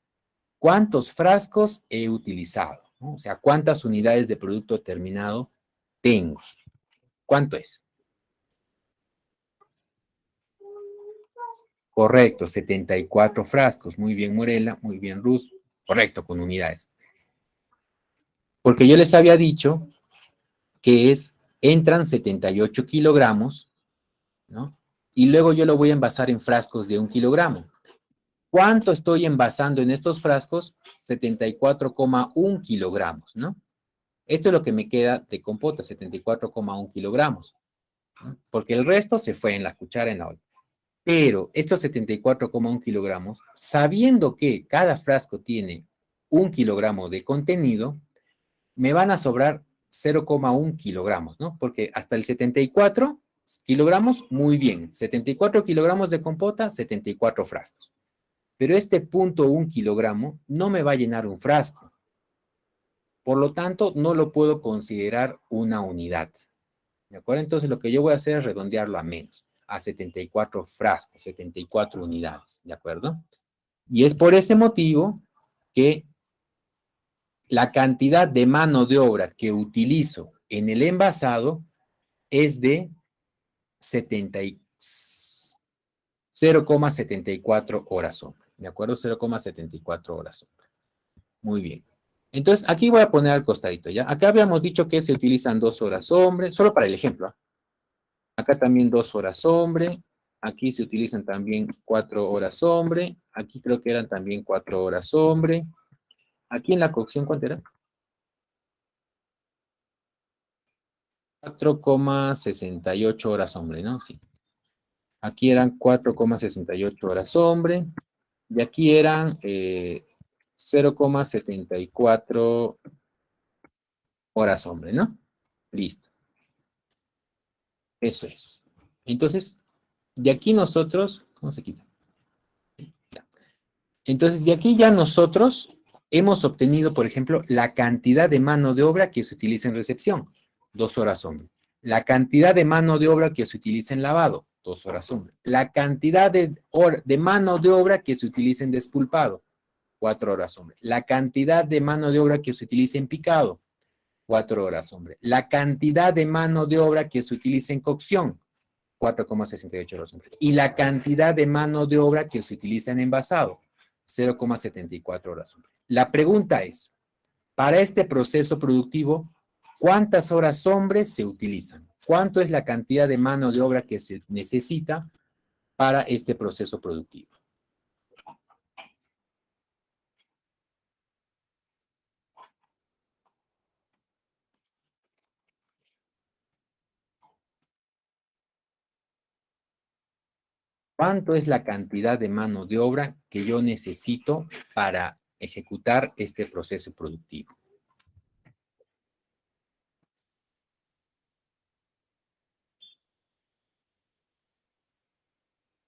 ¿cuántos frascos he utilizado? ¿No? O sea, ¿cuántas unidades de producto terminado tengo? ¿Cuánto es? Correcto, 74 frascos. Muy bien, Morela, muy bien, Ruth. Correcto, con unidades. Porque yo les había dicho que entran 78 kilogramos, ¿no? Y luego yo lo voy a envasar en frascos de 1 kilogramo. ¿Cuánto estoy envasando en estos frascos? 74,1 kilogramos, ¿no? Esto es lo que me queda de compota, 74,1 kilogramos, ¿no? Porque el resto se fue en la cuchara, en la olla. Pero estos 74,1 kilogramos, sabiendo que cada frasco tiene 1 kilogramo de contenido, me van a sobrar 0,1 kilogramos, ¿no? Porque hasta el 74 kilogramos, muy bien. 74 kilogramos de compota, 74 frascos. Pero este 0,1 kilogramo no me va a llenar un frasco. Por lo tanto, no lo puedo considerar una unidad. ¿De acuerdo? Entonces, lo que yo voy a hacer es redondearlo a menos, a 74 frascos, 74 unidades. ¿De acuerdo? Y es por ese motivo que la cantidad de mano de obra que utilizo en el envasado es de 0,74 horas sombra. ¿De acuerdo? 0,74 horas sombra. Muy bien. Entonces, aquí voy a poner al costadito, ¿ya? Acá habíamos dicho que se utilizan 2 horas hombre, solo para el ejemplo, ¿eh? Acá también 2 horas hombre, aquí se utilizan también 4 horas hombre, aquí creo que eran también 4 horas hombre. Aquí en la cocción, ¿cuánto era? 4,68 horas hombre, ¿no? Sí. Aquí eran 4,68 horas hombre, y aquí eran 0,74 horas hombre, ¿no? Listo. Eso es. Entonces, de aquí nosotros, ¿cómo se quita? Ya. Entonces, de aquí ya nosotros hemos obtenido, por ejemplo, la cantidad de mano de obra que se utiliza en recepción, 2 horas hombre. La cantidad de mano de obra que se utiliza en lavado, 2 horas hombre. La cantidad de mano de obra que se utiliza en despulpado, 4 horas hombre. La cantidad de mano de obra que se utiliza en picado, 4 horas hombre. La cantidad de mano de obra que se utiliza en cocción, 4,68 horas hombre. Y la cantidad de mano de obra que se utiliza en envasado, 0,74 horas hombre. La pregunta es, para este proceso productivo, ¿cuántas horas hombre se utilizan? ¿Cuánto es la cantidad de mano de obra que se necesita para este proceso productivo. ¿Cuánto es la cantidad de mano de obra que yo necesito para ejecutar este proceso productivo?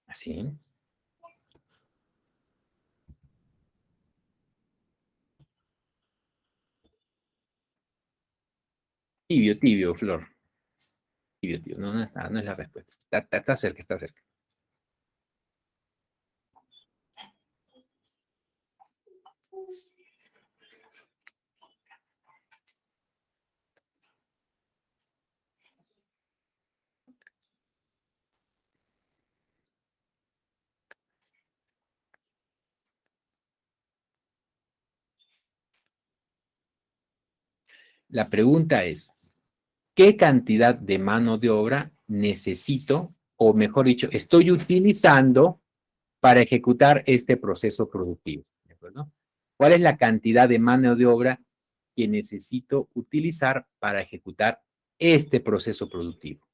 Así. Tibio, tibio, Flor. Tibio, tibio. No, no es la respuesta. Está cerca, está cerca. La pregunta es, ¿qué cantidad de mano de obra necesito, o mejor dicho, estoy utilizando para ejecutar este proceso productivo? ¿De acuerdo? ¿Cuál es la cantidad de mano de obra que necesito utilizar para ejecutar este proceso productivo?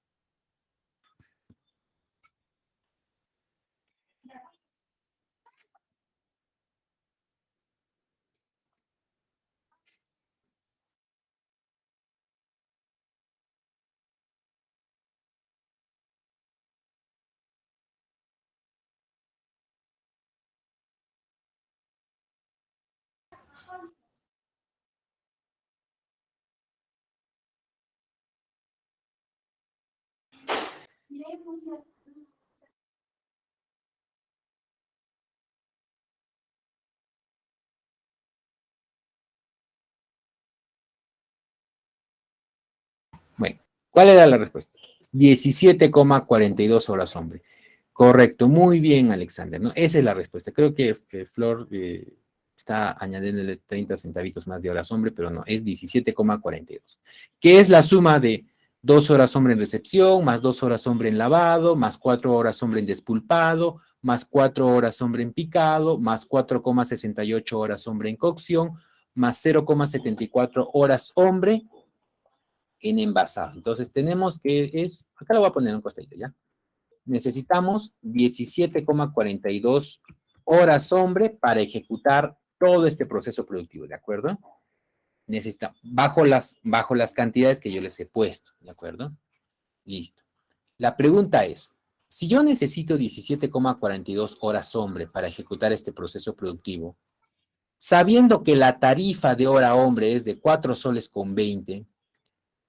Bueno, ¿cuál era la respuesta? 17,42 horas, hombre. Correcto, muy bien, Alexander, ¿no? Esa es la respuesta. Creo que Flor está añadiéndole 30 centavitos más de horas hombre, pero no, es 17,42. ¿Qué es la suma de 2 horas hombre en recepción, más 2 horas hombre en lavado, más 4 horas hombre en despulpado, más 4 horas hombre en picado, más 4,68 horas hombre en cocción, más 0,74 horas hombre en envasado? Entonces tenemos que acá lo voy a poner en un costadito, ¿ya? Necesitamos 17,42 horas hombre para ejecutar todo este proceso productivo, ¿de acuerdo? Necesitamos, bajo las cantidades que yo les he puesto, ¿de acuerdo? Listo. La pregunta es, si yo necesito 17,42 horas hombre para ejecutar este proceso productivo, sabiendo que la tarifa de hora hombre es de 4 soles con 20,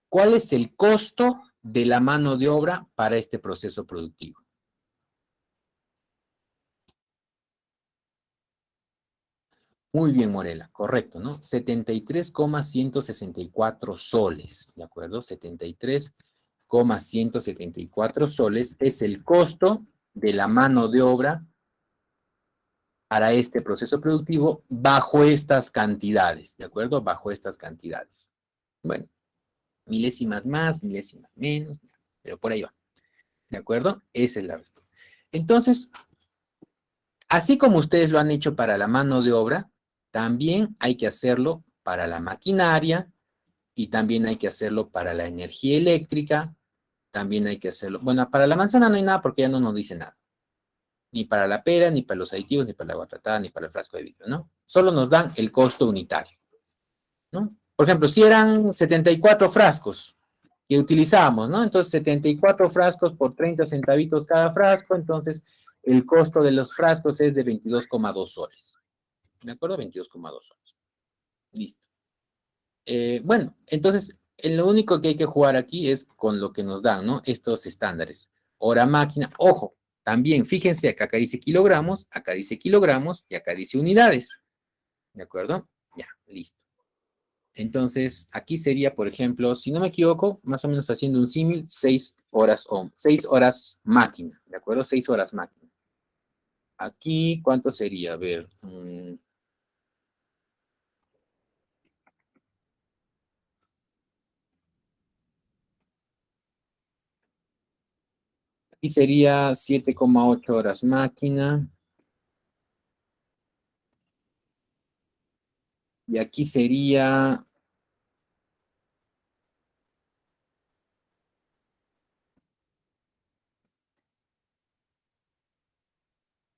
¿cuál es el costo de la mano de obra para este proceso productivo? Muy bien, Morela, correcto, ¿no? 73,164 soles, ¿de acuerdo? 73,174 soles es el costo de la mano de obra para este proceso productivo bajo estas cantidades, ¿de acuerdo? Bajo estas cantidades. Bueno, milésimas más, milésimas menos, pero por ahí va, ¿de acuerdo? Esa es la respuesta. Entonces, así como ustedes lo han hecho para la mano de obra, también hay que hacerlo para la maquinaria y también hay que hacerlo para la energía eléctrica, también hay que hacerlo, bueno, para la manzana no hay nada porque ya no nos dice nada, ni para la pera, ni para los aditivos, ni para la agua tratada, ni para el frasco de vidrio, ¿no? Solo nos dan el costo unitario, ¿no? Por ejemplo, si eran 74 frascos que utilizábamos, ¿no? Entonces, 74 frascos por 30 centavitos cada frasco, entonces el costo de los frascos es de 22,2 soles. ¿De acuerdo? 22,2 soles. Listo. Bueno, entonces, lo único que hay que jugar aquí es con lo que nos dan, ¿no? Estos estándares. Hora máquina. Ojo, también fíjense que acá dice kilogramos y acá dice unidades. ¿De acuerdo? Ya, listo. Entonces, aquí sería, por ejemplo, si no me equivoco, más o menos haciendo un símil, 6 horas, 6 horas máquina. ¿De acuerdo? 6 horas máquina. Aquí, ¿cuánto sería? A ver. Aquí sería 7,8 horas máquina. Y aquí sería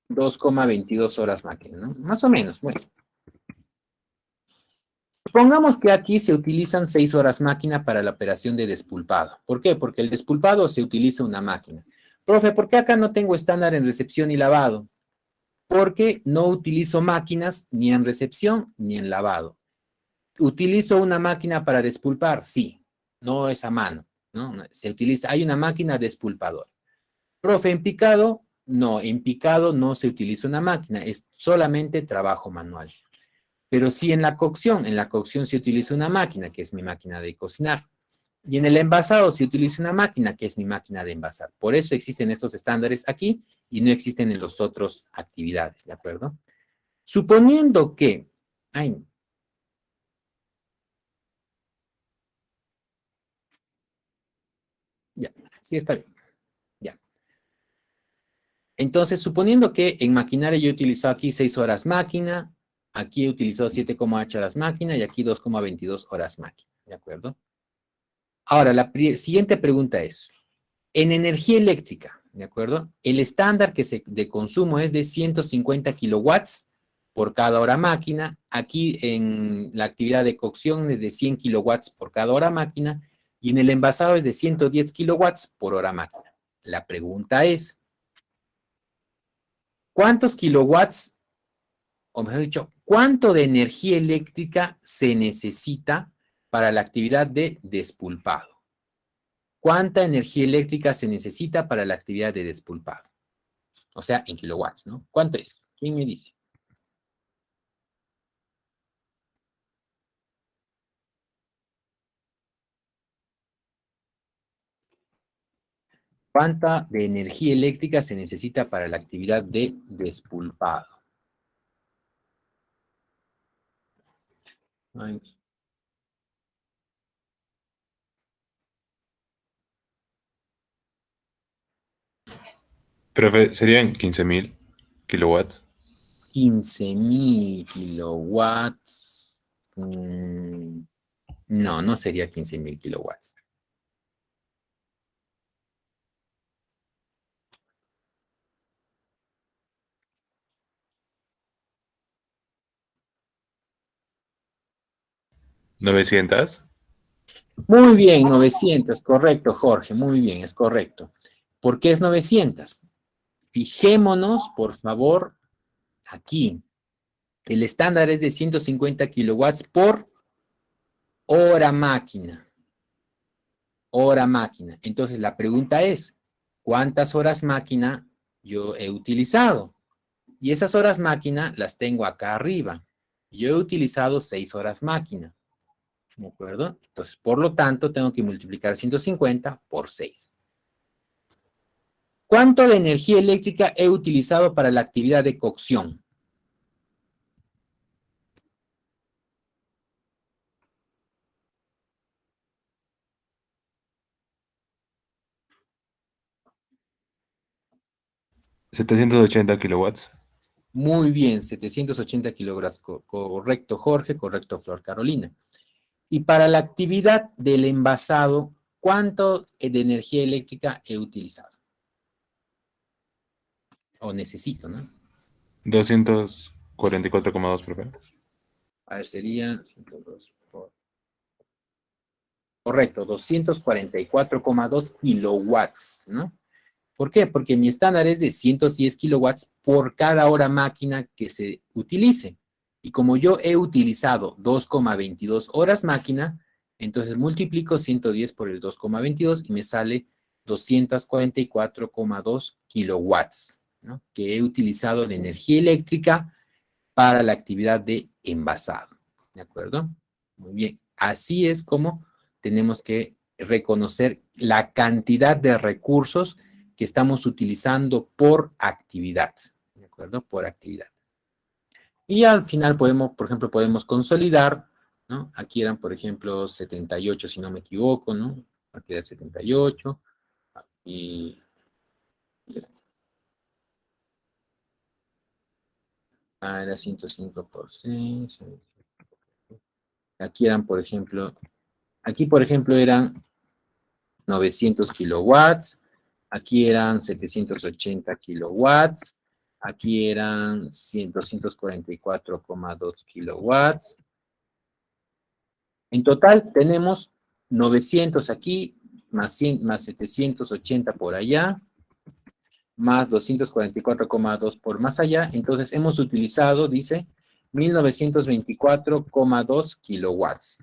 2,22 horas máquina, ¿no? Más o menos, bueno. Supongamos que aquí se utilizan 6 horas máquina para la operación de despulpado. ¿Por qué? Porque el despulpado se utiliza una máquina. Profe, ¿por qué acá no tengo estándar en recepción y lavado? Porque no utilizo máquinas ni en recepción ni en lavado. ¿Utilizo una máquina para despulpar? Sí, no es a mano, ¿no? Se utiliza, hay una máquina despulpadora. Profe, ¿en picado? No, en picado no se utiliza una máquina, es solamente trabajo manual. Pero sí en la cocción se utiliza una máquina, que es mi máquina de cocinar. Y en el envasado se utiliza una máquina, que es mi máquina de envasar. Por eso existen estos estándares aquí y no existen en las otras actividades, ¿de acuerdo? Suponiendo que, ay, ya, sí está bien, ya. Entonces, suponiendo que en maquinaria yo he utilizado aquí 6 horas máquina, aquí he utilizado 7,8 horas máquina y aquí 2,22 horas máquina, ¿de acuerdo? Ahora, la siguiente pregunta es, en energía eléctrica, ¿de acuerdo? El estándar de consumo es de 150 kilowatts por cada hora máquina. Aquí en la actividad de cocción es de 100 kilowatts por cada hora máquina y en el envasado es de 110 kilowatts por hora máquina. La pregunta es, ¿cuántos kilowatts, o mejor dicho, cuánto de energía eléctrica se necesita para la actividad de despulpado? ¿Cuánta energía eléctrica se necesita para la actividad de despulpado? O sea, en kilowatts, ¿no? ¿Cuánto es? ¿Quién me dice? ¿Cuánta de energía eléctrica se necesita para la actividad de despulpado? Ay, Profe, serían 15.000 kilowatts. 15,000 kilowatts. No, no sería 15,000 kilowatts. ¿900? Muy bien, 900, correcto, Jorge, muy bien, es correcto. ¿Por qué es 900? Fijémonos, por favor, aquí. El estándar es de 150 kilowatts por hora máquina. Hora máquina. Entonces, la pregunta es, ¿cuántas horas máquina yo he utilizado? Y esas horas máquina las tengo acá arriba. Yo he utilizado 6 horas máquina. ¿De acuerdo? Entonces, por lo tanto, tengo que multiplicar 150 por 6. ¿Cuánto de energía eléctrica he utilizado para la actividad de cocción? ¿780 kilowatts? Muy bien, 780 kilogramos. Correcto, Jorge, correcto, Flor Carolina. Y para la actividad del envasado, ¿cuánto de energía eléctrica he utilizado? O necesito, ¿no? 244,2, profe. A ver, sería... Correcto, 244,2 kilowatts, ¿no? ¿Por qué? Porque mi estándar es de 110 kilowatts por cada hora máquina que se utilice. Y como yo he utilizado 2,22 horas máquina, entonces multiplico 110 por el 2,22 y me sale 244,2 kilowatts, ¿no? Que he utilizado de energía eléctrica para la actividad de envasado. ¿De acuerdo? Muy bien. Así es como tenemos que reconocer la cantidad de recursos que estamos utilizando por actividad. ¿De acuerdo? Por actividad. Y al final podemos, por ejemplo, podemos consolidar, ¿no? Aquí eran, por ejemplo, 78, si no me equivoco, ¿no? Aquí era 78. Y Ah, era 105 por 6. Aquí eran, por ejemplo, eran 900 kilowatts, aquí eran 780 kilowatts, aquí eran 244,2 kilowatts. En total tenemos 900 aquí, más 100, más 780 por allá, más 244,2 por más allá. Entonces hemos utilizado, dice, 1924,2 kilowatts.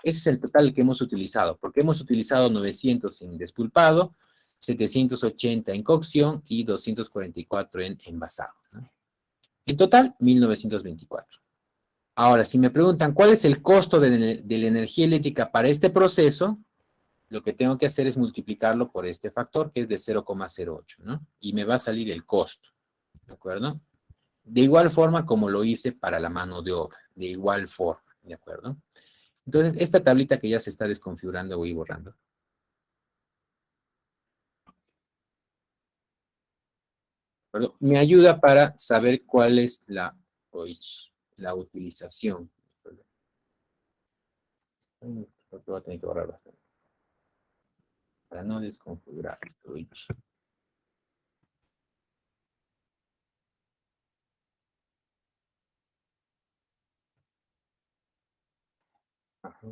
Ese es el total que hemos utilizado, porque hemos utilizado 900 en despulpado, 780 en cocción y 244 en envasado. En total, 1924. Ahora, si me preguntan cuál es el costo de la energía eléctrica para este proceso, lo que tengo que hacer es multiplicarlo por este factor, que es de 0,08, ¿no? Y me va a salir el costo, ¿de acuerdo? De igual forma como lo hice para la mano de obra, de igual forma, ¿de acuerdo? Entonces, esta tablita que ya se está desconfigurando, voy borrando. ¿De acuerdo? Me ayuda para saber cuál es la utilización. Voy a tener que borrar bastante. Para no desconfigurar. Ajá.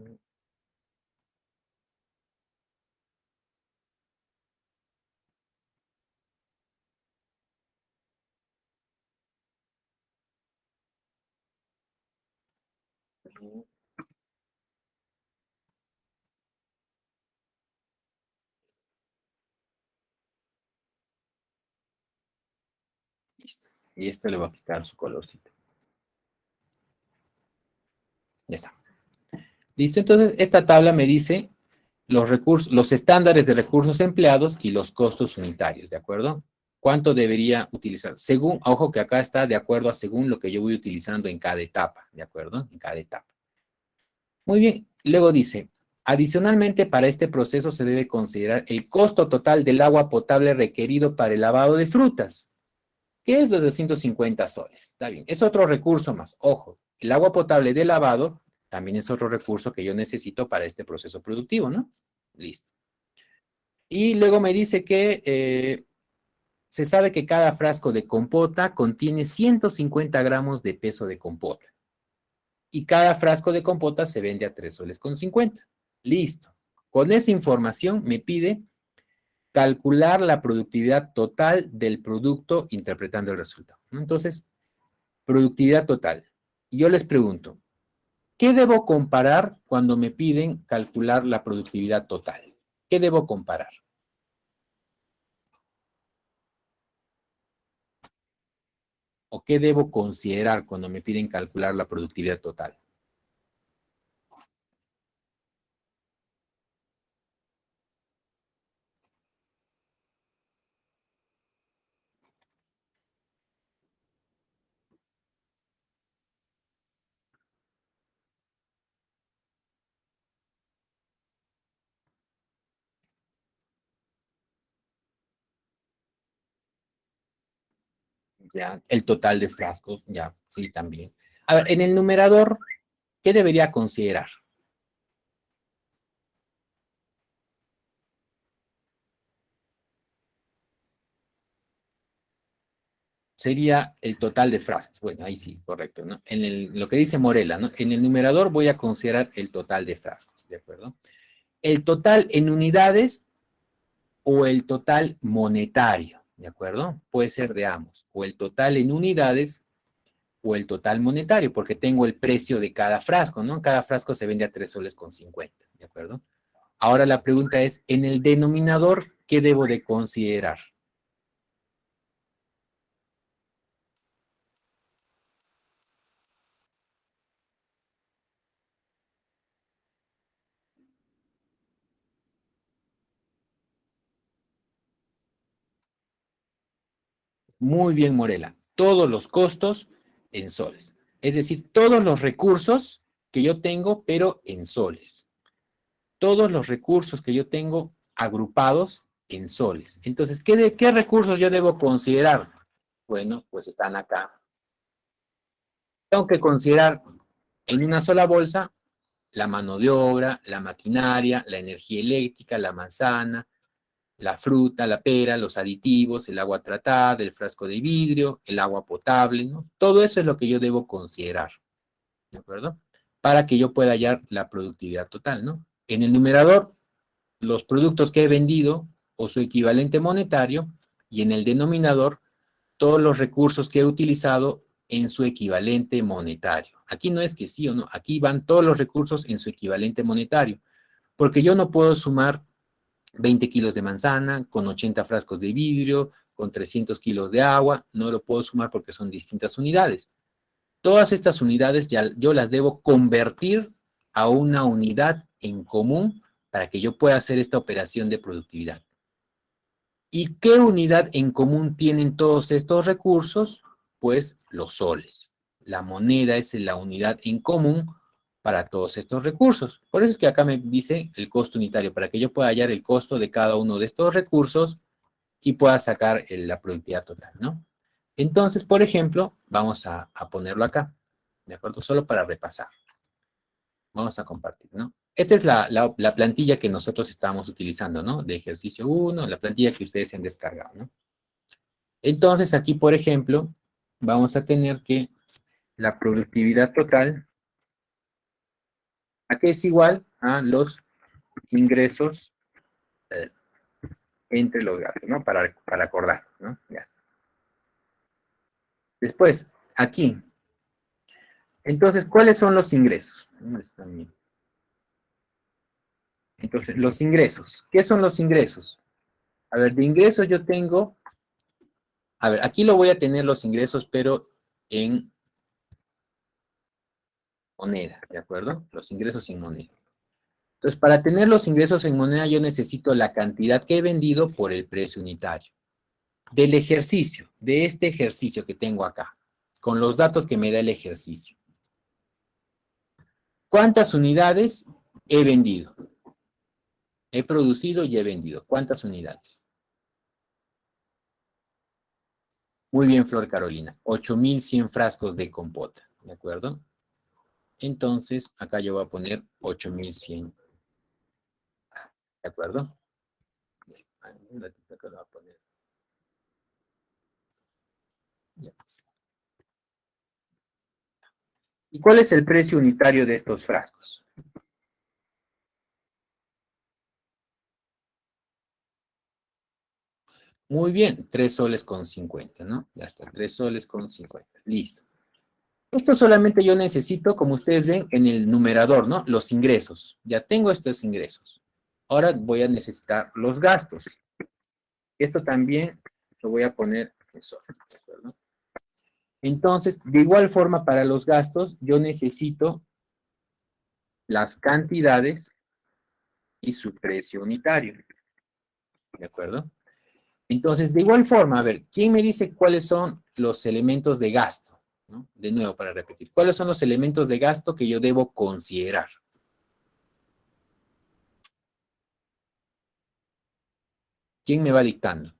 Listo. Y esto le voy a quitar su colorcito. Ya está. Listo. Entonces, esta tabla me dice los recursos, los estándares de recursos empleados y los costos unitarios, ¿de acuerdo? ¿Cuánto debería utilizar? Según, ojo que acá está de acuerdo a según lo que yo voy utilizando en cada etapa, ¿de acuerdo? En cada etapa. Muy bien. Luego dice, adicionalmente para este proceso se debe considerar el costo total del agua potable requerido para el lavado de frutas, que es de 250 soles. Está bien. Es otro recurso más. Ojo, el agua potable de lavado también es otro recurso que yo necesito para este proceso productivo, ¿no? Listo. Y luego me dice que se sabe que cada frasco de compota contiene 150 gramos de peso de compota. Y cada frasco de compota se vende a 3 soles con 50. Listo. Con esa información me pide calcular la productividad total del producto interpretando el resultado. Entonces, productividad total. Y yo les pregunto, ¿qué debo comparar cuando me piden calcular la productividad total? ¿Qué debo comparar? ¿O qué debo considerar cuando me piden calcular la productividad total? Ya, el total de frascos, ya, sí, también. A ver, en el numerador, ¿qué debería considerar? Sería el total de frascos. Bueno, ahí sí, correcto, ¿no? Lo que dice Morela, ¿no? En el numerador voy a considerar el total de frascos, ¿de acuerdo? El total en unidades o el total monetario, ¿de acuerdo? Puede ser de ambos, o el total en unidades o el total monetario, porque tengo el precio de cada frasco, ¿no? Cada frasco se vende a 3 soles con 50, ¿de acuerdo? Ahora la pregunta es, en el denominador, ¿qué debo de considerar? Muy bien, Morela. Todos los costos en soles. Es decir, todos los recursos que yo tengo, pero en soles. Todos los recursos que yo tengo agrupados en soles. Entonces, ¿qué recursos yo debo considerar? Bueno, pues están acá. Tengo que considerar en una sola bolsa la mano de obra, la maquinaria, la energía eléctrica, la manzana, la fruta, la pera, los aditivos, el agua tratada, el frasco de vidrio, el agua potable, ¿no? Todo eso es lo que yo debo considerar, ¿de acuerdo? Para que yo pueda hallar la productividad total, ¿no? En el numerador, los productos que he vendido o su equivalente monetario, y en el denominador, todos los recursos que he utilizado en su equivalente monetario. Aquí no es que sí o no, aquí van todos los recursos en su equivalente monetario, porque yo no puedo sumar 20 kilos de manzana con 80 frascos de vidrio, con 300 kilos de agua, no lo puedo sumar porque son distintas unidades. Todas estas unidades ya yo las debo convertir a una unidad en común para que yo pueda hacer esta operación de productividad. ¿Y qué unidad en común tienen todos estos recursos? Pues los soles. La moneda es la unidad en común para todos estos recursos. Por eso es que acá me dice el costo unitario, para que yo pueda hallar el costo de cada uno de estos recursos y pueda sacar la productividad total, ¿no? Entonces, por ejemplo, vamos a ponerlo acá, ¿de acuerdo? Solo para repasar. Vamos a compartir, ¿no? Esta es la plantilla que nosotros estamos utilizando, ¿no? De ejercicio 1, la plantilla que ustedes se han descargado, ¿no? Entonces, aquí, por ejemplo, vamos a tener que la productividad total, aquí es igual a los ingresos entre los gastos, ¿no? Para acordar, ¿no? Ya está. Después, aquí. Entonces, ¿cuáles son los ingresos? ¿Dónde están bien? Entonces, los ingresos. ¿Qué son los ingresos? A ver, de ingresos yo tengo, a ver, aquí lo voy a tener los ingresos, pero en moneda, ¿de acuerdo? Los ingresos en moneda. Entonces, para tener los ingresos en moneda, yo necesito la cantidad que he vendido por el precio unitario. Del ejercicio, de este ejercicio que tengo acá, con los datos que me da el ejercicio. ¿Cuántas unidades he vendido? He producido y he vendido. ¿Cuántas unidades? Muy bien, Flor Carolina. 8,100 frascos de compota, ¿de acuerdo? Entonces, acá yo voy a poner 8,100. ¿De acuerdo? Un ratito acá lo voy a poner. Ya. ¿Y cuál es el precio unitario de estos frascos? Muy bien, 3 soles con 50, ¿no? Ya está, 3 soles con 50. Listo. Esto solamente yo necesito, como ustedes ven, en el numerador, ¿no? Los ingresos. Ya tengo estos ingresos. Ahora voy a necesitar los gastos. Esto también lo voy a poner en soles, ¿de acuerdo? Entonces, de igual forma para los gastos, yo necesito las cantidades y su precio unitario. ¿De acuerdo? Entonces, de igual forma, a ver, ¿quién me dice cuáles son los elementos de gasto? ¿No? De nuevo, para repetir, ¿cuáles son los elementos de gasto que yo debo considerar? ¿Quién me va dictando?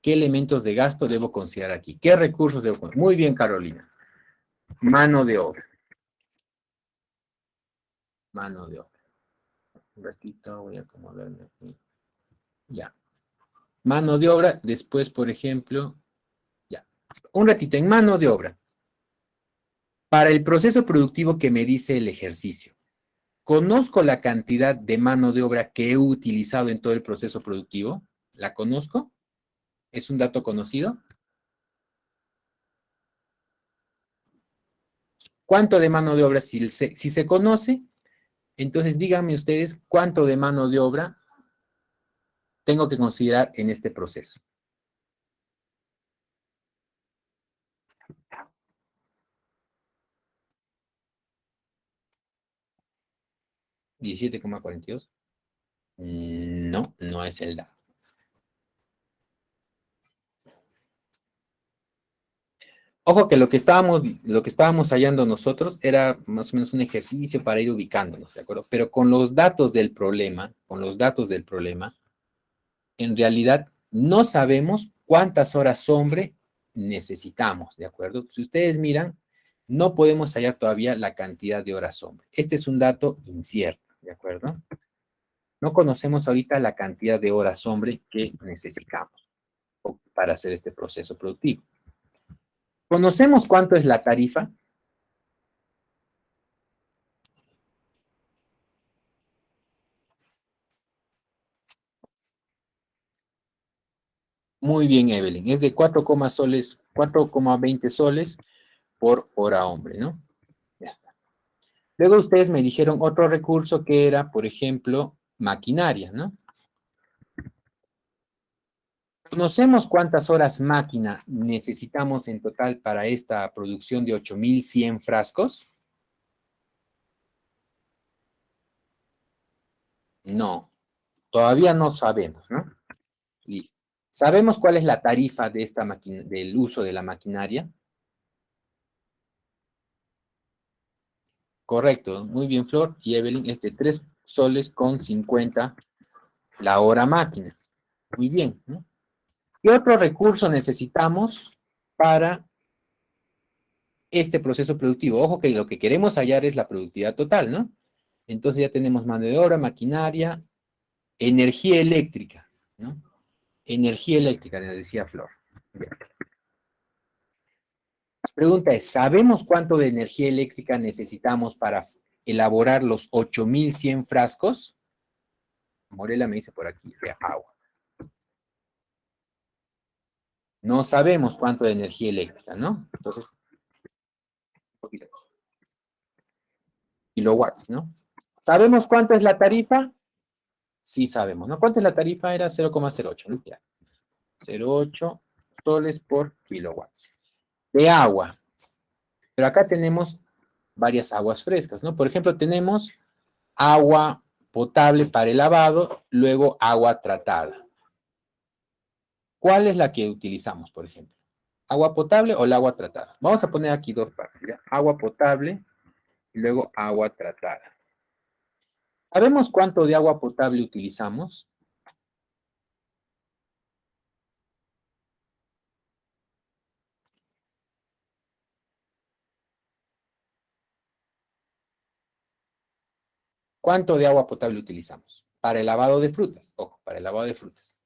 ¿Qué elementos de gasto debo considerar aquí? ¿Qué recursos debo considerar? Muy bien, Carolina. Mano de obra. Mano de obra. Un ratito, voy a acomodarme aquí. Ya. Mano de obra, después, por ejemplo, ya. Un ratito, en mano de obra. Para el proceso productivo que me dice el ejercicio, ¿conozco la cantidad de mano de obra que he utilizado en todo el proceso productivo? ¿La conozco? ¿Es un dato conocido? ¿Cuánto de mano de obra? Si se conoce, entonces díganme ustedes cuánto de mano de obra tengo que considerar en este proceso. 17,42. No, no es el dato. Ojo que lo que estábamos hallando nosotros era más o menos un ejercicio para ir ubicándonos, ¿de acuerdo? Pero con los datos del problema, en realidad no sabemos cuántas horas sombre necesitamos, ¿de acuerdo? Si ustedes miran, no podemos hallar todavía la cantidad de horas sombre. Este es un dato incierto, ¿de acuerdo? No conocemos ahorita la cantidad de horas sombre que necesitamos para hacer este proceso productivo. ¿Conocemos cuánto es la tarifa? Muy bien, Evelyn. Es de 4,20 soles por hora hombre, ¿no? Ya está. Luego ustedes me dijeron otro recurso que era, por ejemplo, maquinaria, ¿no? ¿Conocemos cuántas horas máquina necesitamos en total para esta producción de 8.100 frascos? No, todavía no sabemos, ¿no? Listo. ¿Sabemos cuál es la tarifa de esta del uso de la maquinaria? Correcto, muy bien, Flor y Evelyn, es de 3 soles con 50 la hora máquina. Muy bien, ¿no? ¿Qué otro recurso necesitamos para este proceso productivo? Ojo que lo que queremos hallar es la productividad total, ¿no? Entonces ya tenemos mano de obra, maquinaria, energía eléctrica, ¿no? Energía eléctrica, le decía Flor. Bien. La pregunta es, ¿sabemos cuánto de energía eléctrica necesitamos para elaborar los 8.100 frascos? Morela me dice por aquí, agua. No sabemos cuánto de energía eléctrica, ¿no? Entonces, un poquito. Kilowatts, ¿no? ¿Sabemos cuánto es la tarifa? Sí sabemos, ¿no? ¿Cuánto es la tarifa? Era 0,08, ¿no? Ya. 0,8 soles por kilowatts. De agua. Pero acá tenemos varias aguas frescas, ¿no? Por ejemplo, tenemos agua potable para el lavado, luego agua tratada. ¿Cuál es la que utilizamos, por ejemplo? ¿Agua potable o el agua tratada? Vamos a poner aquí dos partes, ¿ya? Agua potable y luego agua tratada. ¿Sabemos cuánto de agua potable utilizamos? ¿Cuánto de agua potable utilizamos? Para el lavado de frutas. Ojo, para el lavado de frutas.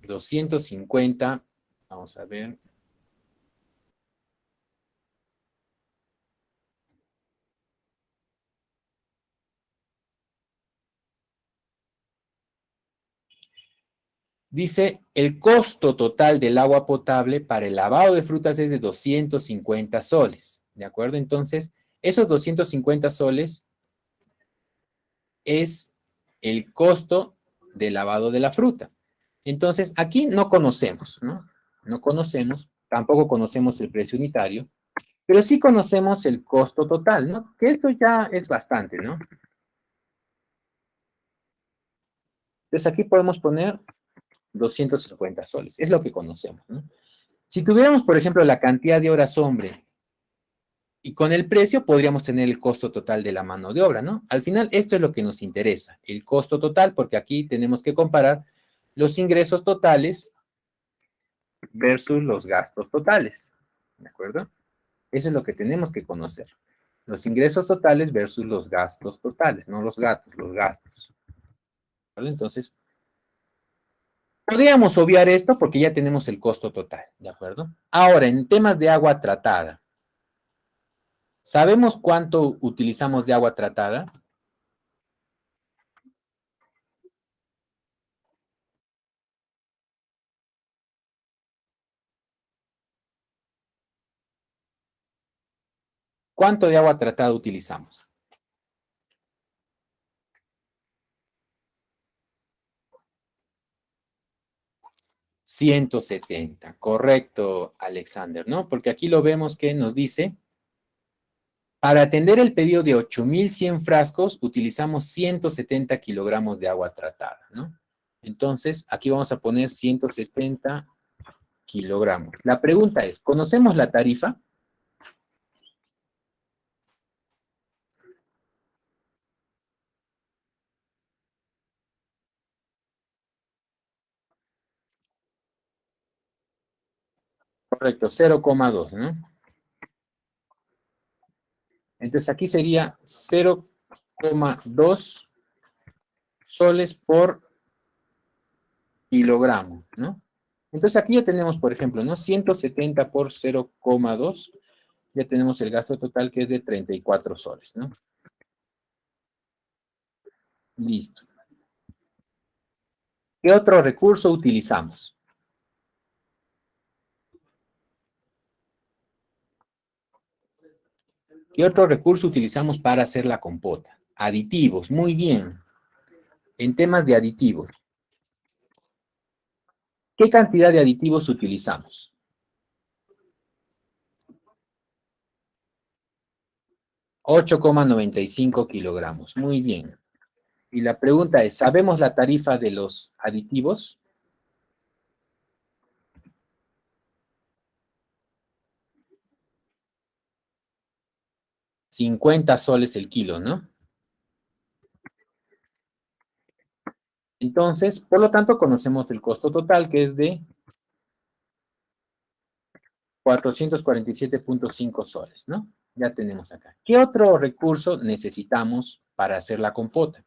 250. Vamos a ver. Dice, el costo total del agua potable para el lavado de frutas es de 250 soles. ¿De acuerdo? Entonces, esos 250 soles es el costo del lavado de la fruta. Entonces, aquí no conocemos, ¿no? No conocemos, tampoco conocemos el precio unitario, pero sí conocemos el costo total, ¿no? Que esto ya es bastante, ¿no? Entonces, aquí podemos poner 250 soles, es lo que conocemos, ¿no? Si tuviéramos, por ejemplo, la cantidad de horas hombre y con el precio podríamos tener el costo total de la mano de obra, ¿no? Al final, esto es lo que nos interesa, el costo total, porque aquí tenemos que comparar los ingresos totales versus los gastos totales, ¿de acuerdo? Eso es lo que tenemos que conocer. Los ingresos totales versus los gastos totales, no los gastos, los gastos. ¿Vale? Entonces, podríamos obviar esto porque ya tenemos el costo total, ¿de acuerdo? Ahora, en temas de agua tratada, ¿sabemos cuánto utilizamos de agua tratada? ¿Cuánto de agua tratada utilizamos? 170, correcto, Alexander, ¿no? Porque aquí lo vemos que nos dice Para atender el pedido de 8,100 frascos, utilizamos 170 kilogramos de agua tratada, ¿no? Entonces, aquí vamos a poner 170 kilogramos. La pregunta es, ¿conocemos la tarifa? Correcto, 0,2, ¿no? Entonces, aquí sería 0,2 soles por kilogramo, ¿no? Entonces, aquí ya tenemos, por ejemplo, ¿no? 170 por 0,2, ya tenemos el gasto total que es de 34 soles, ¿no? Listo. ¿Qué otro recurso utilizamos? ¿Qué otro recurso utilizamos para hacer la compota? Aditivos, muy bien. En temas de aditivos, ¿qué cantidad de aditivos utilizamos? 8,95 kilogramos, muy bien. Y la pregunta es, ¿sabemos la tarifa de los aditivos? 50 soles el kilo, ¿no? Entonces, por lo tanto, conocemos el costo total, que es de 447,5 soles, ¿no? Ya tenemos acá. ¿Qué otro recurso necesitamos para hacer la compota?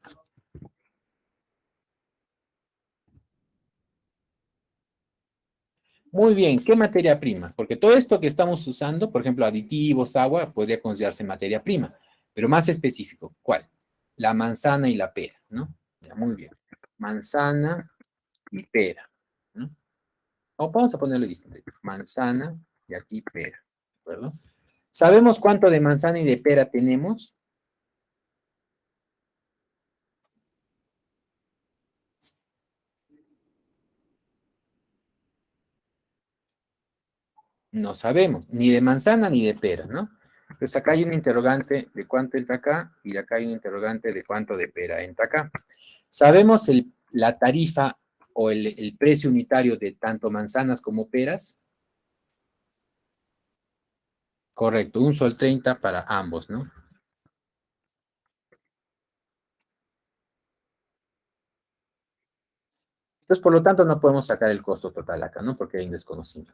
Muy bien, ¿qué materia prima? Porque todo esto que estamos usando, por ejemplo, aditivos, agua, podría considerarse materia prima, pero más específico, ¿cuál? La manzana y la pera, ¿no? Ya, muy bien. Manzana y pera, ¿no? O vamos a ponerlo distinto. Manzana y aquí pera, ¿de acuerdo? ¿Sabemos cuánto de manzana y de pera tenemos? No sabemos, ni de manzana ni de pera, ¿no? Entonces acá hay un interrogante de cuánto entra acá y acá hay un interrogante de cuánto de pera entra acá. ¿Sabemos la tarifa o el precio unitario de tanto manzanas como peras? Correcto, 1,30 sol para ambos, ¿no? Entonces, por lo tanto, no podemos sacar el costo total acá, ¿no? Porque hay un desconocido.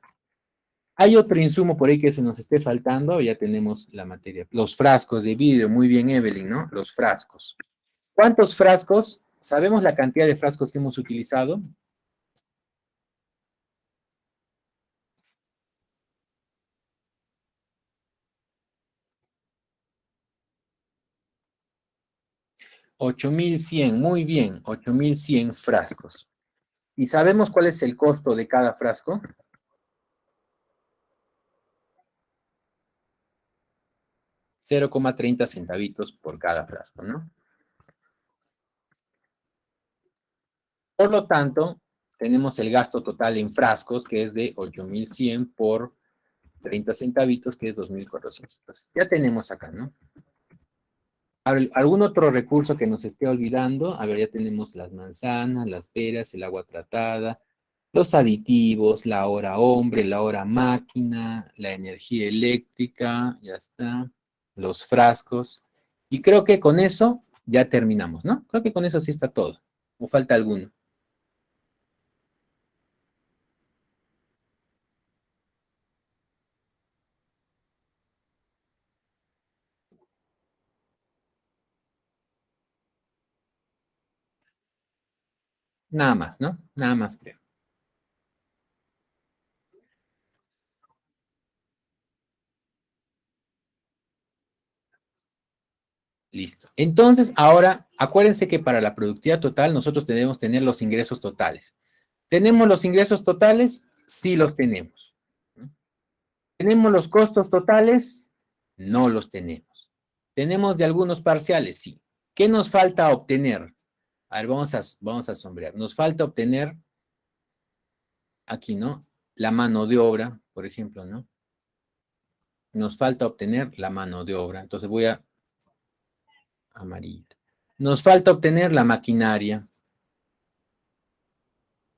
Hay otro insumo por ahí que se nos esté faltando, ya tenemos la materia. Los frascos de vidrio, muy bien, Evelyn, ¿no? Los frascos. ¿Cuántos frascos? ¿Sabemos la cantidad de frascos que hemos utilizado? $8,100, muy bien, 8,100 frascos. ¿Y sabemos cuál es el costo de cada frasco? 0,30 centavitos por cada frasco, ¿no? Por lo tanto, tenemos el gasto total en frascos, que es de 8,100 por 30 centavitos, que es 2,400. Entonces, ya tenemos acá, ¿no? A ver, ¿algún otro recurso que nos esté olvidando? A ver, ya tenemos las manzanas, las peras, el agua tratada, los aditivos, la hora hombre, la hora máquina, la energía eléctrica, ya está, los frascos. Y creo que con eso ya terminamos, ¿no? Creo que con eso sí está todo. ¿O falta alguno? Nada más, ¿no? Nada más creo. Listo. Entonces, ahora, acuérdense que para la productividad total nosotros debemos tener los ingresos totales. ¿Tenemos los ingresos totales? Sí los tenemos. ¿Tenemos los costos totales? No los tenemos. ¿Tenemos de algunos parciales? Sí. ¿Qué nos falta obtener? A ver, vamos a sombrear. Nos falta obtener aquí, ¿no? La mano de obra, por ejemplo, ¿no? nos falta obtener la mano de obra. Entonces voy a amarillo. Nos falta obtener la maquinaria.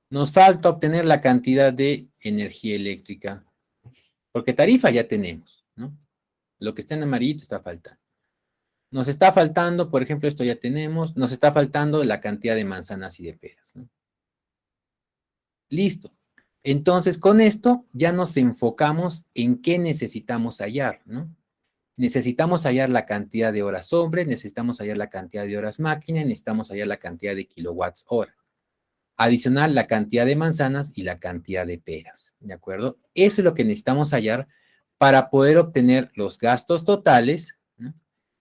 Nos falta obtener la cantidad de energía eléctrica. Porque tarifa ya tenemos, ¿no? Lo que está en amarillo está faltando. Nos está faltando, por ejemplo, esto ya tenemos, nos está faltando la cantidad de manzanas y de peras, ¿no? Listo. Entonces, con esto ya nos enfocamos en qué necesitamos hallar, ¿no? Necesitamos hallar la cantidad de horas hombre, necesitamos hallar la cantidad de horas máquina, necesitamos hallar la cantidad de kilowatts hora. Adicional, la cantidad de manzanas y la cantidad de peras, ¿de acuerdo? Eso es lo que necesitamos hallar para poder obtener los gastos totales, ¿no?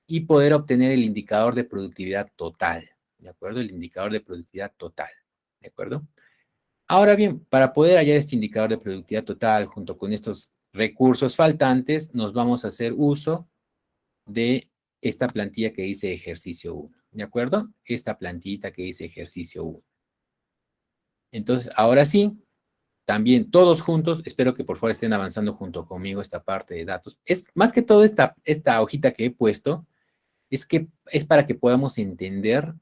Y poder obtener el indicador de productividad total, ¿de acuerdo? El indicador de productividad total, ¿de acuerdo? Ahora bien, para poder hallar este indicador de productividad total junto con estos recursos faltantes, nos vamos a hacer uso de esta plantilla que dice ejercicio 1, ¿de acuerdo? Esta plantillita que dice ejercicio 1. Entonces, ahora sí, también todos juntos, espero que por favor estén avanzando junto conmigo esta parte de datos. Es más que todo esta hojita que he puesto, es para que podamos entender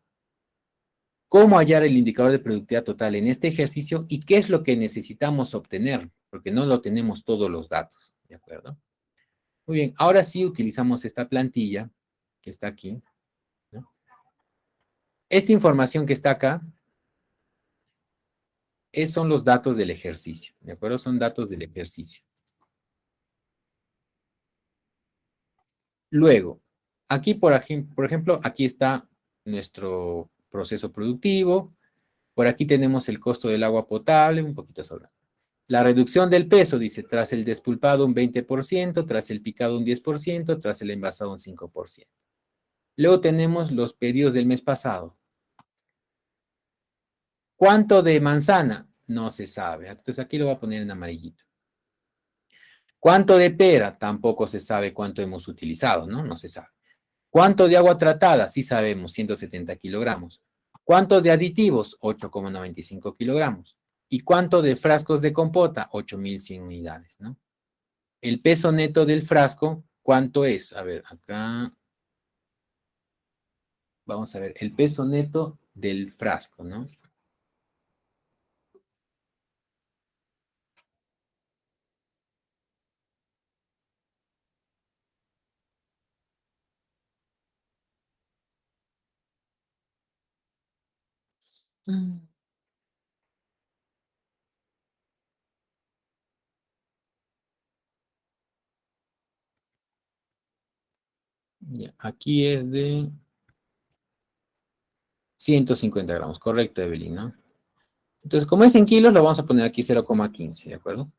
cómo hallar el indicador de productividad total en este ejercicio y qué es lo que necesitamos obtener, porque no lo tenemos todos los datos, ¿de acuerdo? Muy bien, ahora sí utilizamos esta plantilla que está aquí, ¿no? Esta información que está acá son los datos del ejercicio, ¿de acuerdo? Son datos del ejercicio. Luego, aquí, por ejemplo, aquí está nuestro proceso productivo. Por aquí tenemos el costo del agua potable, un poquito sobre. La reducción del peso, dice, tras el despulpado un 20%, tras el picado un 10%, tras el envasado un 5%. Luego tenemos los pedidos del mes pasado. ¿Cuánto de manzana? No se sabe. Entonces aquí lo voy a poner en amarillito. ¿Cuánto de pera? Tampoco se sabe cuánto hemos utilizado, ¿no? No se sabe. ¿Cuánto de agua tratada? Sí sabemos, 170 kilogramos. ¿Cuánto de aditivos? 8,95 kilogramos. ¿Y cuánto de frascos de compota? 8,100 unidades, ¿no? El peso neto del frasco, ¿cuánto es? A ver, acá. Vamos a ver, el peso neto del frasco, ¿no? Mm. Ya, aquí es de 150 gramos, correcto, Evelyn, ¿no? Entonces, como es en kilos, lo vamos a poner aquí 0,15, ¿de acuerdo?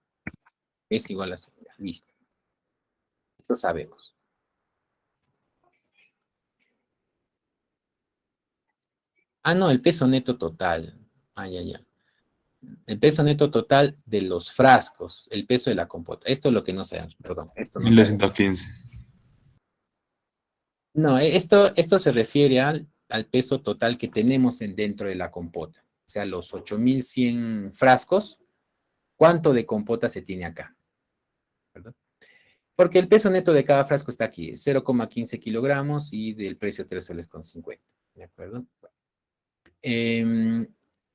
Es igual a 100, listo. Lo sabemos. Ah, no, el peso neto total. Ah, ya, ya. El peso neto total de los frascos, el peso de la compota. Esto es lo que no sabemos, perdón, esto no sabemos. 1215. No, esto se refiere al peso total que tenemos dentro de la compota. O sea, los 8,100 frascos, ¿cuánto de compota se tiene acá? ¿Verdad? Porque el peso neto de cada frasco está aquí, 0,15 kilogramos y del precio 3,50 soles. ¿De acuerdo?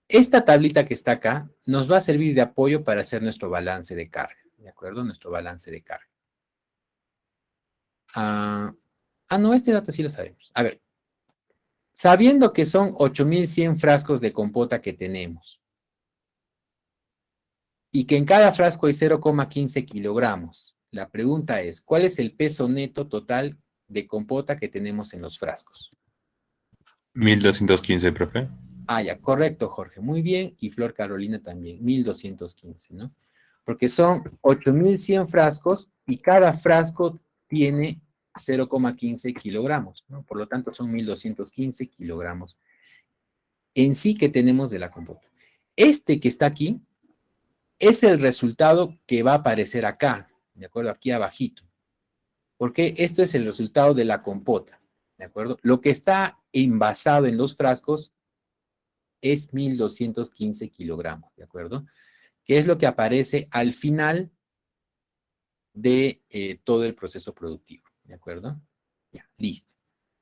Esta tablita que está acá nos va a servir de apoyo para hacer nuestro balance de carga. ¿De acuerdo? Nuestro balance de carga. No, este dato sí lo sabemos. A ver, sabiendo que son 8,100 frascos de compota que tenemos y que en cada frasco hay 0,15 kilogramos, la pregunta es, ¿cuál es el peso neto total de compota que tenemos en los frascos? 1215, profe. Ya, correcto, Jorge. Muy bien. Y Flor Carolina también, 1,215, ¿no? Porque son 8,100 frascos y cada frasco tiene 0,15 kilogramos, ¿no? Por lo tanto, son 1,215 kilogramos en sí que tenemos de la compota. Este que está aquí es el resultado que va a aparecer acá, ¿de acuerdo? Aquí abajito. Porque esto es el resultado de la compota, ¿de acuerdo? Lo que está envasado en los frascos es 1,215 kilogramos, ¿de acuerdo? Que es lo que aparece al final de todo el proceso productivo, ¿de acuerdo? Ya, listo.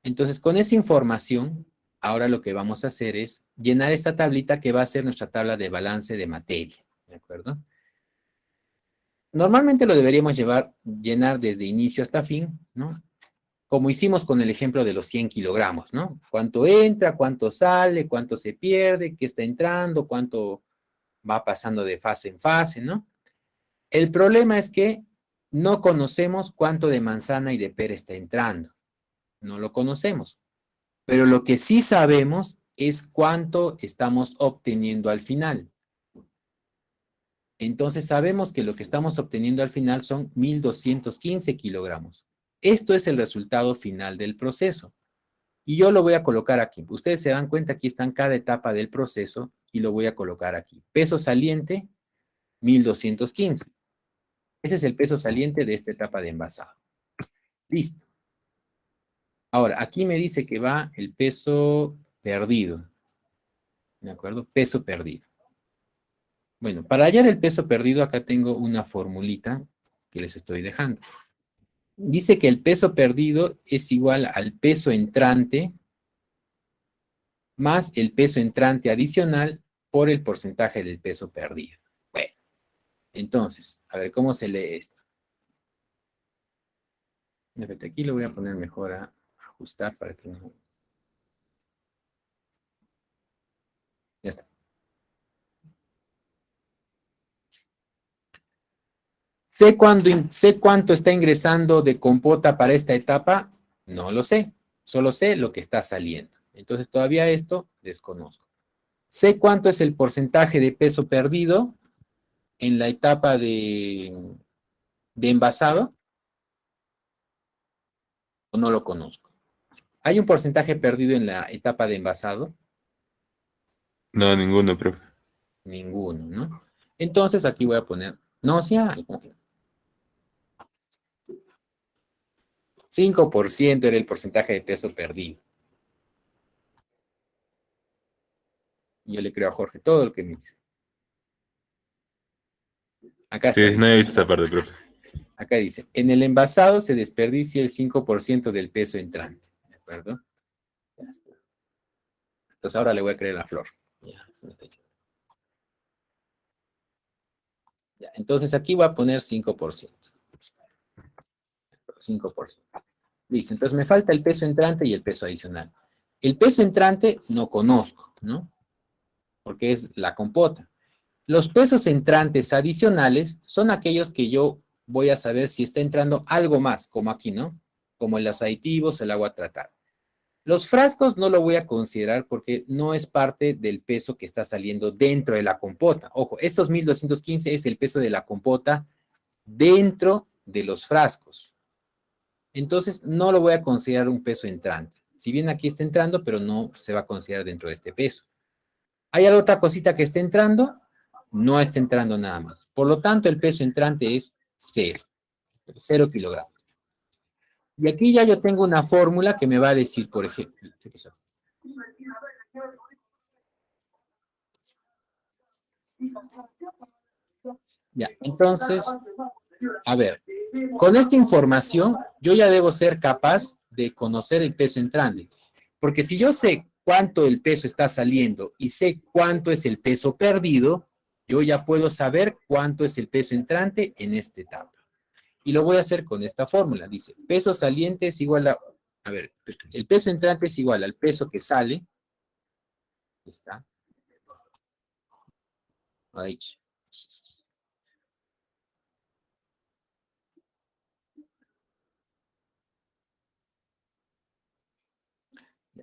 Entonces, con esa información, ahora lo que vamos a hacer es llenar esta tablita que va a ser nuestra tabla de balance de materia, ¿de acuerdo? Normalmente lo deberíamos llenar desde inicio hasta fin, ¿no? Como hicimos con el ejemplo de los 100 kilogramos, ¿no? Cuánto entra, cuánto sale, cuánto se pierde, qué está entrando, cuánto va pasando de fase en fase, ¿no? El problema es que no conocemos cuánto de manzana y de pera está entrando. No lo conocemos. Pero lo que sí sabemos es cuánto estamos obteniendo al final. Entonces sabemos que lo que estamos obteniendo al final son 1.215 kilogramos. Esto es el resultado final del proceso. Y yo lo voy a colocar aquí. Ustedes se dan cuenta, aquí están cada etapa del proceso y lo voy a colocar aquí. Peso saliente, 1.215. Ese es el peso saliente de esta etapa de envasado. Listo. Ahora, aquí me dice que va el peso perdido. ¿De acuerdo? Peso perdido. Bueno, para hallar el peso perdido, acá tengo una formulita que les estoy dejando. Dice que el peso perdido es igual al peso entrante más el peso entrante adicional por el porcentaje del peso perdido. Bueno, entonces, a ver cómo se lee esto. Aquí lo voy a poner mejor a ajustar para que no... Ya está. ¿Sé cuánto está ingresando de compota para esta etapa? No lo sé. Solo sé lo que está saliendo. Entonces todavía esto desconozco. ¿Sé cuánto es el porcentaje de peso perdido en la etapa de envasado? ¿O no lo conozco? ¿Hay un porcentaje perdido en la etapa de envasado? No, ninguno, profe. Ninguno, ¿no? Entonces aquí voy a poner, no, sí hay. 5% era el porcentaje de peso perdido. Yo le creo a Jorge todo lo que me dice. Acá está. Sí, no he visto esta parte, profe. Acá dice, en el envasado se desperdicia el 5% del peso entrante. ¿De acuerdo? Ya está. Entonces ahora le voy a creer a Flor. Ya, entonces aquí voy a poner 5%. 5%. Listo, entonces me falta el peso entrante y el peso adicional. El peso entrante no conozco, ¿no? Porque es la compota. Los pesos entrantes adicionales son aquellos que yo voy a saber si está entrando algo más, como aquí, ¿no? Como los aditivos, el agua tratada. Los frascos no lo voy a considerar porque no es parte del peso que está saliendo dentro de la compota. Ojo, estos 1.215 es el peso de la compota dentro de los frascos. Entonces, no lo voy a considerar un peso entrante. Si bien aquí está entrando, pero no se va a considerar dentro de este peso. ¿Hay alguna otra cosita que esté entrando? No está entrando nada más. Por lo tanto, el peso entrante es 0 kilogramos. Y aquí ya yo tengo una fórmula que me va a decir, por ejemplo, ¿qué pasó? Ya, entonces, a ver, con esta información, yo ya debo ser capaz de conocer el peso entrante. Porque si yo sé cuánto el peso está saliendo y sé cuánto es el peso perdido, yo ya puedo saber cuánto es el peso entrante en esta etapa. Y lo voy a hacer con esta fórmula. Dice, peso saliente es igual a ver, el peso entrante es igual al peso que sale. Está. Ahí.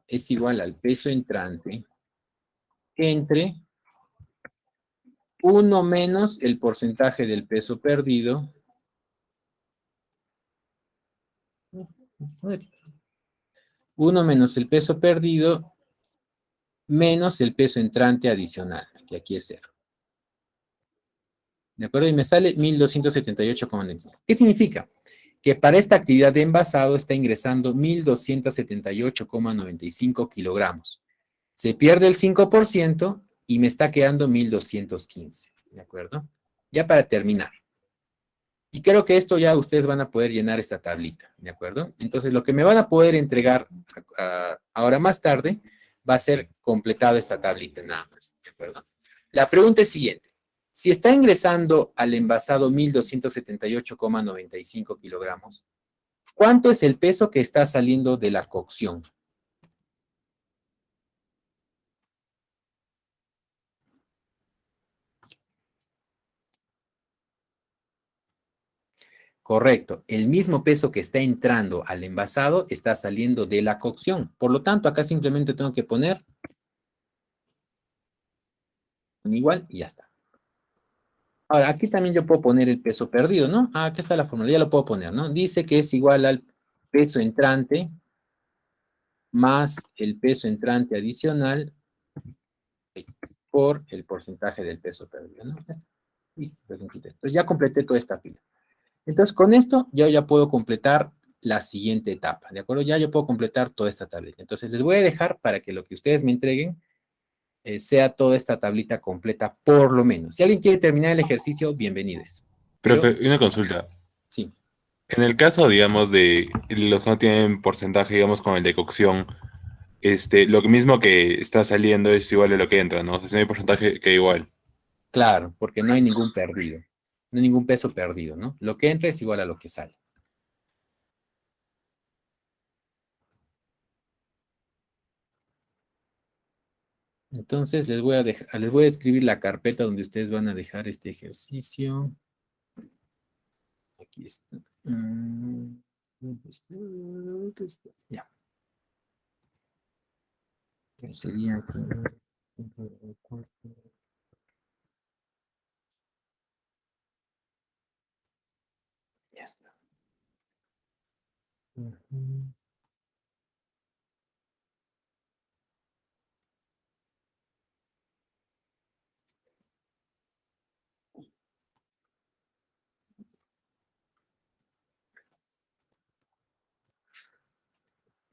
Es igual al peso entrante entre 1 menos el porcentaje del peso perdido 1 menos el peso perdido menos el peso entrante adicional, que aquí es 0. ¿De acuerdo? Y me sale 1.278,95. ¿Qué significa? Que para esta actividad de envasado está ingresando 1.278,95 kilogramos. Se pierde el 5% y me está quedando 1.215. ¿De acuerdo? Ya para terminar. Y creo que esto ya ustedes van a poder llenar esta tablita, ¿de acuerdo? Entonces, lo que me van a poder entregar ahora más tarde va a ser completado esta tablita nada más, ¿de acuerdo? La pregunta es siguiente. Si está ingresando al envasado 1278,95 kilogramos, ¿cuánto es el peso que está saliendo de la cocción? Correcto. El mismo peso que está entrando al envasado está saliendo de la cocción. Por lo tanto, acá simplemente tengo que poner un igual y ya está. Ahora, aquí también yo puedo poner el peso perdido, ¿no? Ah, aquí está la fórmula, ya lo puedo poner, ¿no? Dice que es igual al peso entrante más el peso entrante adicional por el porcentaje del peso perdido, ¿no? Listo, entonces ya completé toda esta fila. Entonces, con esto yo ya puedo completar la siguiente etapa, ¿de acuerdo? Ya yo puedo completar toda esta tablita. Entonces, les voy a dejar para que lo que ustedes me entreguen sea toda esta tablita completa, por lo menos. Si alguien quiere terminar el ejercicio, bienvenidos. Pero, Profe, una consulta. sí, En el caso, digamos, de los que no tienen porcentaje, digamos, con el de cocción, lo mismo que está saliendo es igual de lo que entra, ¿no? O sea, si no hay porcentaje, que igual. claro, porque no hay ningún perdido. No hay ningún peso perdido, ¿no? Lo que entra es igual a lo que sale. Entonces, les voy a escribir la carpeta donde ustedes van a dejar este ejercicio. Aquí está. ¿Dónde está? ¿Dónde está? Ya. Que sería aquí. Ya está. Ujú.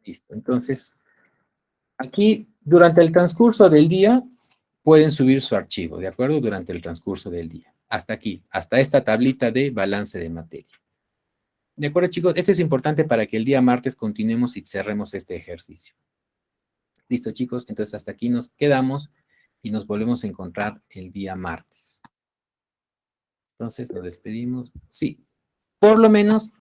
Listo. Entonces, aquí, durante el transcurso del día, pueden subir su archivo, ¿de acuerdo? Durante el transcurso del día. Hasta aquí, hasta esta tablita de balance de materia. ¿De acuerdo, chicos? Esto es importante para que el día martes continuemos y cerremos este ejercicio. Listo, chicos. Entonces, hasta aquí nos quedamos y nos volvemos a encontrar el día martes. Entonces, nos despedimos. Sí, por lo menos